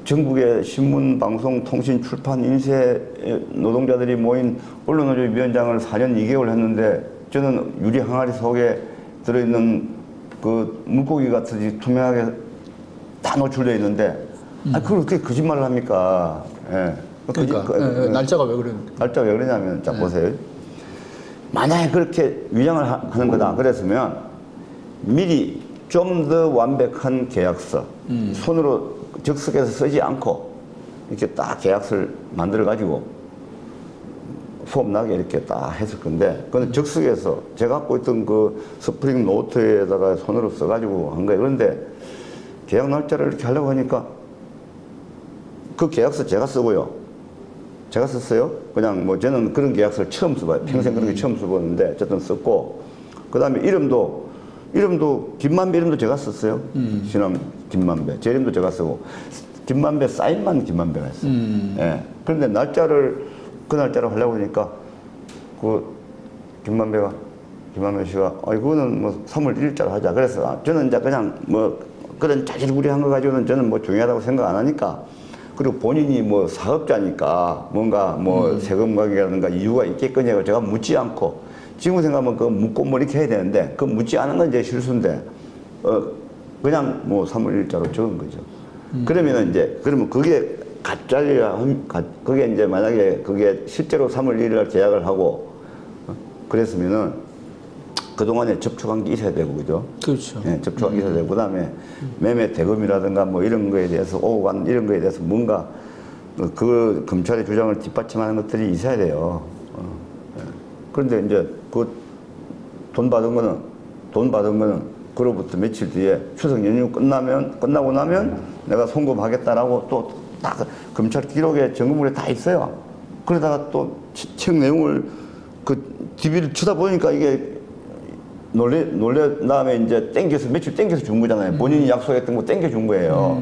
전국의 신문, 방송, 통신, 출판, 인쇄 노동자들이 모인 언론노조위원장을 4년 2개월 했는데 저는 유리 항아리 속에 들어있는 그 물고기 같이 투명하게 다 노출되어 있는데 그걸 어떻게 거짓말을 합니까? 예. 그러니까 날짜가 왜 그러는데? 날짜가 왜 그러냐면 자 보세요. 만약에 그렇게 위장을 하는 거다 그랬으면 미리 좀 더 완벽한 계약서 손으로 적석해서 쓰지 않고 이렇게 딱 계약서를 만들어 가지고 수업나게 이렇게 딱 했을 건데 그건 적석에서 제가 갖고 있던 그 스프링 노트에다가 손으로 써가지고 한 거예요. 그런데 계약 날짜를 이렇게 하려고 하니까 그 계약서 제가 쓰고요. 제가 썼어요. 그냥 뭐 저는 그런 계약서를 처음 써봐요. 평생 그런 게 처음 써보는데 어쨌든 썼고 그 다음에 이름도 김만배 이름도 제가 썼어요. 신함 김만배. 제 이름도 제가 쓰고 김만배 사인만 김만배가 했어요. 예. 그런데 그 날짜를 하려고 하니까 김만배 씨가 이거는 뭐 3월 1일자로 하자. 그래서 저는 이제 그냥 뭐 그런 자질구레한 거 가지고는 저는 뭐 중요하다고 생각 안 하니까 그리고 본인이 뭐 사업자니까 뭔가 뭐 세금 가격이라든가 이유가 있겠거냐고 제가 묻지 않고 지금 생각하면 그거 묻고 뭐 이렇게 해야 되는데 그 묻지 않은 건 제 실수인데 그냥 뭐 3월 1일자로 적은 거죠. 그러면 그게 가짜야 그게 이제 만약에 그게 실제로 3월 1일 계약을 하고 그랬으면은 그동안에 접촉한 게 있어야 되고, 그죠? 그렇죠. 예, 접촉한 게 있어야 되고, 그 다음에 매매 대금이라든가 뭐 이런 거에 대해서, 오간 이런 거에 대해서 뭔가 그 검찰의 주장을 뒷받침하는 것들이 있어야 돼요. 예. 그런데 이제 그 돈 받은 거는 그로부터 며칠 뒤에 추석 연휴 끝나고 나면 내가 송금하겠다라고 또 딱 검찰 기록에 점검물에 다 있어요. 그러다가 또 책 내용을 그 DB를 쳐다보니까 이게 놀래 다음에 이제 며칠 땡겨서 준 거잖아요. 본인이 약속했던 거 땡겨 준 거예요.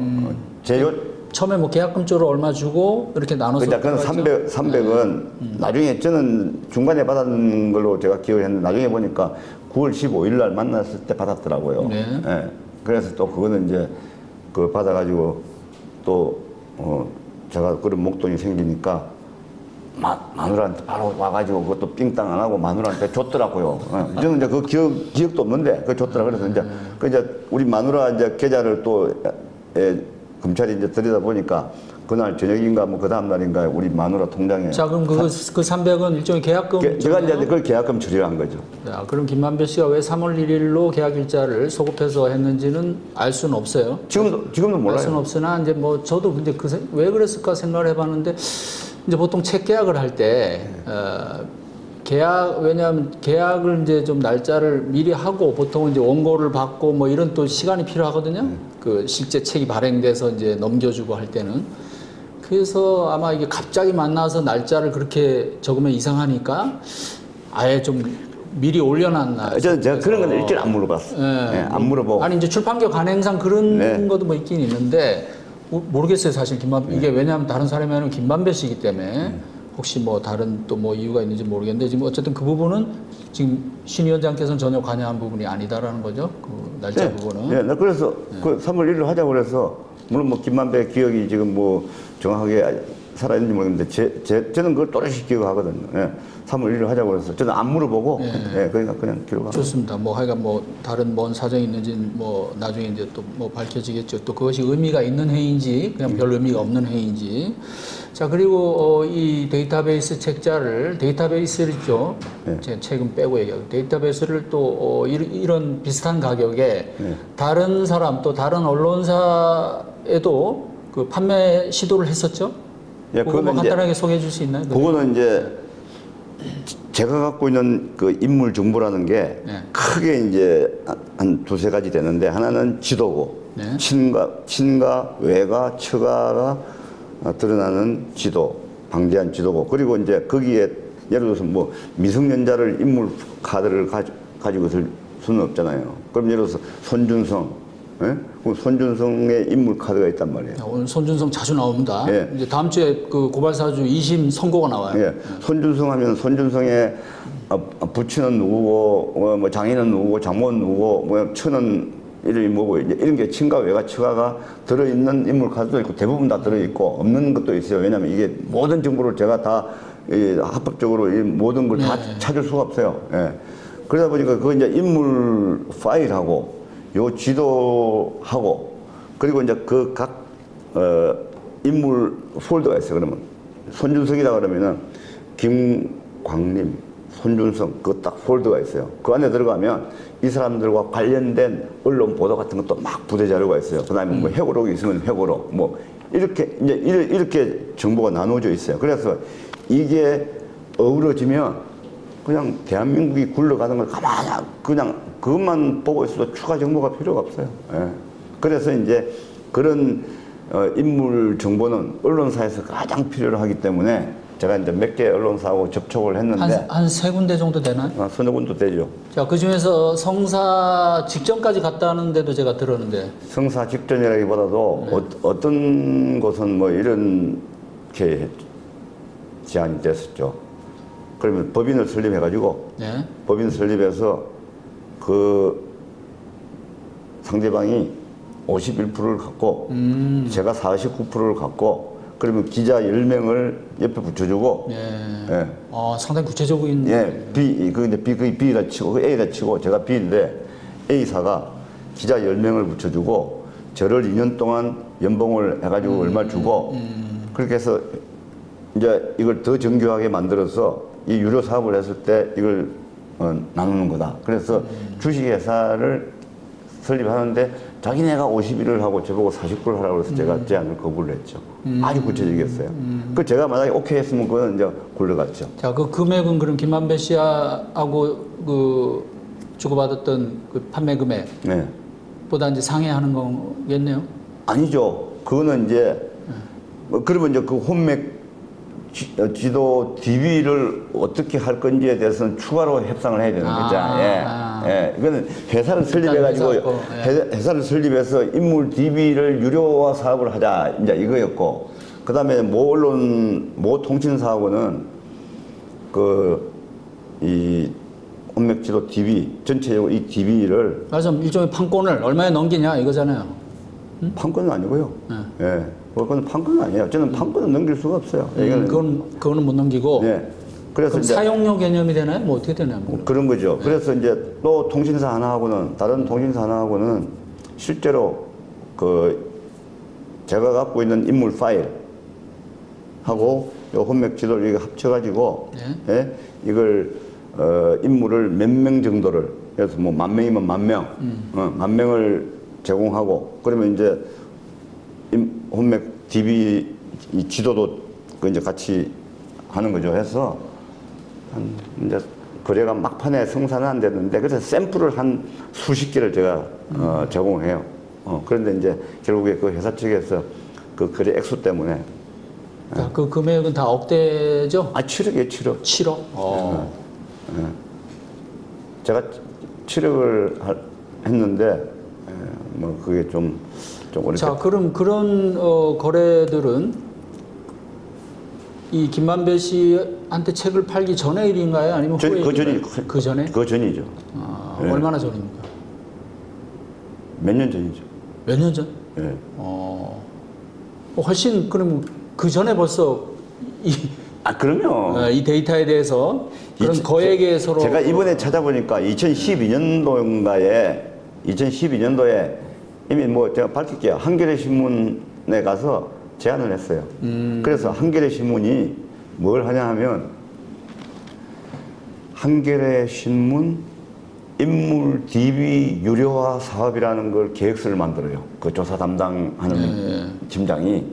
처음에 뭐 계약금 쪽으로 얼마 주고 이렇게 나눠서. 그건 300은 나중에 저는 중간에 받은 걸로 제가 기억을 했는데 나중에 보니까 9월 15일 날 만났을 때 받았더라고요. 네. 예. 그래서 또 그거는 이제 그 받아가지고 또 제가 그런 목돈이 생기니까 마누라한테 바로 와가지고 그것도 삥땅 안 하고 마누라한테 줬더라고요. 저는 이제 그 기억도 없는데 그거 줬더라. 그래서 이제 우리 마누라 이제 계좌를 또 검찰이 이제 들여다 보니까 그날 저녁인가 뭐 그 다음 날인가 우리 마누라 통장에. 자, 그럼 그 300은 일종의 계약금. 제가 이제 그걸 계약금 처리를 한 거죠. 자, 그럼 김만배 씨가 왜 3월 1일로 계약 일자를 소급해서 했는지는 알 수는 없어요. 지금도 몰라요. 알 수는 없으나 이제 뭐 저도 근데 왜 그랬을까 생각을 해봤는데 이제 보통 책 계약을 할 때 왜냐하면 계약을 이제 좀 날짜를 미리 하고 보통은 이제 원고를 받고 뭐 이런 또 시간이 필요하거든요. 그 실제 책이 발행돼서 이제 넘겨주고 할 때는. 그래서 아마 이게 갑자기 만나서 날짜를 그렇게 적으면 이상하니까 아예 좀 미리 올려놨나. 제가 그런 건 일절 안 물어봤어요. 예, 안 물어보고. 아니 이제 출판계 관행상 그런 네. 것도 뭐 있긴 있는데 모르겠어요 사실 이게 왜냐하면 다른 사람이 하는 김만배 씨이기 때문에 혹시 뭐 다른 또 뭐 이유가 있는지 모르겠는데 지금 어쨌든 그 부분은 지금 신 위원장께서는 전혀 관여한 부분이 아니다라는 거죠. 그 날짜 부분은. 네, 나 그래서 그 3월 1일 하자고 그래서 물론 뭐 김만배 기억이 지금 뭐 정확하게 살아있는지 모르겠는데 저는 그걸 또렷이 기억하거든요. 예. 3월 1일 하자고 그래서 저는 안 물어보고 예, 그러니까 그냥 기록하고. 좋습니다. 뭐 하여간 뭐 다른 뭔 사정이 있는지 뭐 나중에 이제 또 뭐 밝혀지겠죠. 또 그것이 의미가 있는 회의인지 그냥 별 의미가 없는 회의인지. 자, 그리고 이 데이터베이스 책자를 데이터베이스를 있죠. 제 책은 빼고 얘기하고 데이터베이스를 또 이런 비슷한 가격에 다른 사람 또 다른 언론사에도 그 판매 시도를 했었죠. 예, 그거 뭐 그거는 간단하게 소개해 줄 수 있나요? 그거는 이제 제가 갖고 있는 그 인물 정보라는 게 네. 크게 이제 한 두세 가지 되는데 하나는 지도고 네. 친가, 외가, 처가가 드러나는 지도, 방대한 지도고 그리고 이제 거기에 예를 들어서 뭐 미성년자를 인물 카드를 가지고 있을 수는 없잖아요. 그럼 예를 들어서 손준성, 예? 그럼 손준성의 인물 카드가 있단 말이에요. 오늘 손준성 자주 나옵니다. 예. 이제 다음 주에 그 고발사주 2심 선고가 나와요. 예. 손준성 하면 손준성의 부친은 누구고, 뭐 장인은 누구고, 장모는 누구고, 뭐 처는 이름이 뭐고, 이제 이런 게 친가, 외가, 처가가 들어있는 인물 카드도 있고, 대부분 다 들어있고, 없는 것도 있어요. 왜냐면 이게 모든 정보를 제가 다 합법적으로 이 모든 걸 다 찾을 수가 없어요. 예. 그러다 보니까 그 이제 인물 파일하고, 요 지도하고, 그리고 이제 그 각, 인물 폴더가 있어요. 그러면 손준성이라 그러면은 김광림, 손준성 그 딱 폴더가 있어요. 그 안에 들어가면 이 사람들과 관련된 언론 보도 같은 것도 막 부대 자료가 있어요. 그다음에 뭐 회고록이 있으면 회고록 뭐 이렇게 이제 이렇게 정보가 나눠져 있어요. 그래서 이게 어우러지면 그냥 대한민국이 굴러가는 걸 가만히 그냥 그것만 보고 있어도 추가 정보가 필요가 없어요. 예. 그래서 이제 그런 인물 정보는 언론사에서 가장 필요로 하기 때문에 제가 이제 몇 개 언론사하고 접촉을 했는데 한 세 군데 정도 되나요? 서너 군도 되죠. 자, 그 중에서 성사 직전까지 갔다는데도 제가 들었는데. 성사 직전이라기보다도 어떤 곳은 뭐 이렇게 제안이 됐었죠. 그러면 법인을 설립해가지고 네. 법인 설립해서 그 상대방이 51%를 갖고 제가 49%를 갖고 그러면 기자 10명을 옆에 붙여주고 예. 예. 상당히 구체적인. 예, 그게 B라 치고 그 A라 치고 제가 B인데 A사가 기자 10명을 붙여주고 저를 2년 동안 연봉을 해가지고 얼마 주고 그렇게 해서 이제 이걸 더 정교하게 만들어서 이 유료 사업을 했을 때 이걸 나누는 거다. 그래서 주식회사를 설립하는데 자기네가 51을 하고 저보고 49를 하라고 해서 제가 제안을 거부를 했죠. 아주 구체적이었어요. 그 제가 만약에 오케이 했으면 그거는 이제 굴러갔죠. 자, 그 금액은 그럼 김만배 씨하고 그 주고받았던 그 판매 금액 네. 보다 이제 상회하는 거겠네요. 아니죠. 그거는 이제 그러면 이제 그 혼맥 지도 DB를 어떻게 할 건지에 대해서는 추가로 협상을 해야 되는 거죠. 예. 이거는 회사를 설립해가지고 회사를 설립해서 인물 DB를 유료화 사업을 하자 이제 이거였고, 그 다음에 모 언론, 모 통신사하고는 이 혼맥지도 DB 전체적으로 이 DB를 맞아, 일종의 판권을 얼마에 넘기냐 이거잖아요. 판권은 아니고요. 예. 그건 판권은 아니에요. 저는 판권은 넘길 수가 없어요. 그거는 못 넘기고. 예. 그래서 그럼 이제 사용료 개념이 되나요? 뭐 어떻게 되나요? 그런 거죠. 그래서 이제 또 통신사 하나하고는 다른 통신사 하나하고는 실제로 그 제가 갖고 있는 인물 파일 하고 요 혼맥 지도를 이거 합쳐가지고 예? 이걸 인물을 몇 명 정도를 그래서 뭐 10,000명이면 10,000명, 10,000명을 제공하고 그러면 이제 혼맥 DB 이 지도도 그 이제 같이 하는 거죠. 해서 한 이제 거래가 막판에 성사는 안 됐는데 그래서 샘플을 한 수십 개를 제가 제공해요. 그런데 이제 결국에 그 회사 측에서 그 거래 액수 때문에 그러니까 그 금액은 다 억대죠? 7억이에요, 7억. 7억. 제가 7억을 했는데 뭐 그게 좀 어렵게. 자, 그럼 그런 거래들은 이 김만배 씨한테 책을 팔기 전의 일인가요? 아니면 후에 그 일인가요? 전이 그 전에? 그 전이죠. 네. 얼마나 전입니까? 몇 년 전이죠. 몇 년 전? 예. 훨씬 그럼 그 전에 벌써 그럼요. 이 데이터에 대해서 그런 거액에 서로 제가 이번에 찾아보니까 2012년도에 이미 뭐 제가 밝힐게요. 한겨레 신문에 가서 제안을 했어요. 그래서 한겨레 신문이 뭘 하냐 하면 한겨레 신문 인물 DB 유료화 사업이라는 걸 계획서를 만들어요. 그 조사 담당하는 팀장이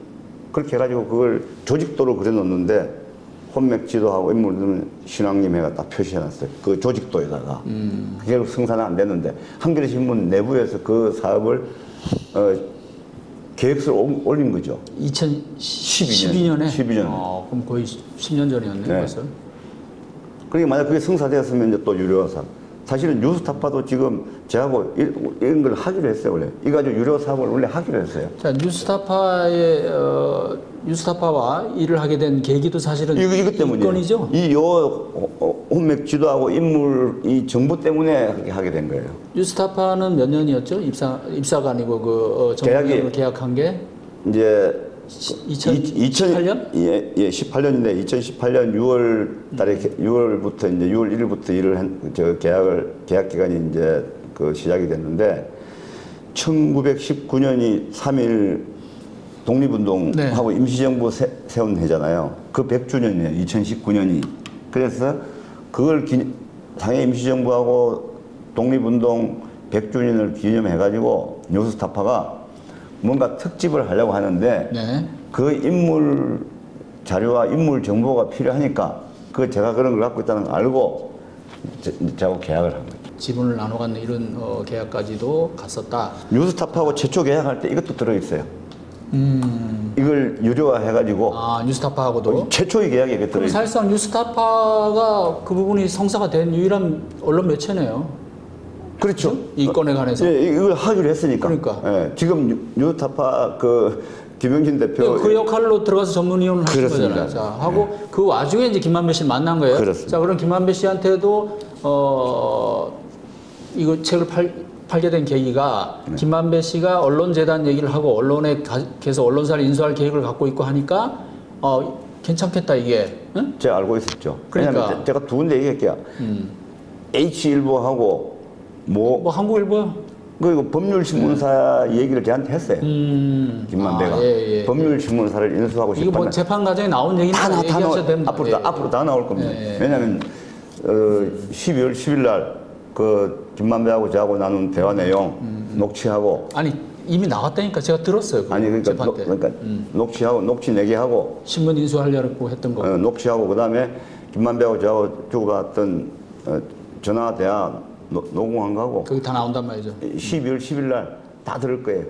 그렇게 해가지고 그걸 조직도로 그려놓는데 혼맥 지도하고 인물은 신앙님회가 딱 표시해놨어요. 그 조직도에다가. 그게 성사는 안 됐는데 한겨레 신문 내부에서 그 사업을 계획서를 올린 거죠. 2012년에? 12년. 그럼 거의 10년 전이었네요. 네. 벌써. 그러니까 만약 그게 성사되었으면 이제 또 유료 사업. 사실은 뉴스타파도 지금 저하고 이런 걸 하기로 했어요, 원래. 이거 가지고 유료 사업을 원래 하기로 했어요. 자, 뉴스타파와 일을 하게 된 계기도 사실은 이것 때문이에요. 건이죠. 혼맥 지도하고 인물 이 정보 때문에 그렇게 하게 된 거예요. 뉴스타파는 몇 년이었죠? 입사가 아니고 그 정부를 계약한 게 이제 2018년? 예, 18년인데 2018년 6월 달에 6월부터 이제 6월 1일부터 일을 계약 기간이 이제 그 시작이 됐는데 1919년이 3.1 독립운동하고 임시정부 세운 해잖아요. 그 100주년이에요. 2019년이. 그래서 그걸 당해 임시정부하고 독립운동 100주년을 기념해가지고 뉴스타파가 뭔가 특집을 하려고 하는데 그 인물 자료와 인물 정보가 필요하니까 제가 그런 걸 갖고 있다는 걸 알고 저하고 계약을 한 거죠. 지분을 나눠 갖는 이런 계약까지도 갔었다. 뉴스타파하고 최초 계약할 때 이것도 들어있어요. 이걸 유료화 해가지고 뉴스타파하고도 최초의 계약이 이게 그럼 들어있어요. 사실상 뉴스타파가 그 부분이 성사가 된 유일한 언론 매체네요. 그렇죠. 이 건에 관해서. 예, 이걸 하기로 했으니까. 그러니까. 예, 지금 뉴스타파 김영진 대표 그 역할로 들어가서 전문위원을 하신 그렇습니다. 거잖아요. 자, 하고 그 와중에 이제 김만배 씨를 만난 거예요. 그렇습니다. 자, 그럼 김만배 씨한테도 이거 책을 팔게 된 계기가 김만배 씨가 언론재단 얘기를 하고 언론에 계속 언론사를 인수할 계획을 갖고 있고 하니까 괜찮겠다 이게. 응? 제가 알고 있었죠. 그러니까. 왜냐하면 제가 두 군데 얘기할게요. H일보하고 뭐 한국일보요? 그리고 법률신문사 얘기를 저한테 했어요. 김만배가 법률신문사를 인수하고 싶다. 이거 뭐 재판 과정에 나온 얘기는 얘기하셔도 됩니다. 앞으로 다 나올 겁니다. 왜냐하면 12월 10일 날 그 김만배하고 저하고 나눈 대화 내용 녹취하고 아니 이미 나왔다니까 제가 들었어요. 아니 그러니까 재판 때. 녹취하고 녹취 내기하고 신문 인수하려고 했던 거. 녹취하고 그다음에 김만배하고 저하고 주고받았던 전화 대화 녹음한 거하고 거기 다 나온단 말이죠. 12월 10일 날 다 들을 거예요.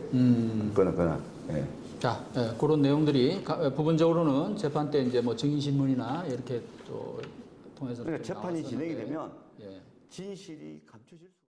그날. 예. 자, 그런 내용들이 부분적으로는 재판 때 이제 뭐 증인신문이나 이렇게 또 통해서 그러니까 재판이 나왔었는데. 진행이 되면 진실이 감춰질 수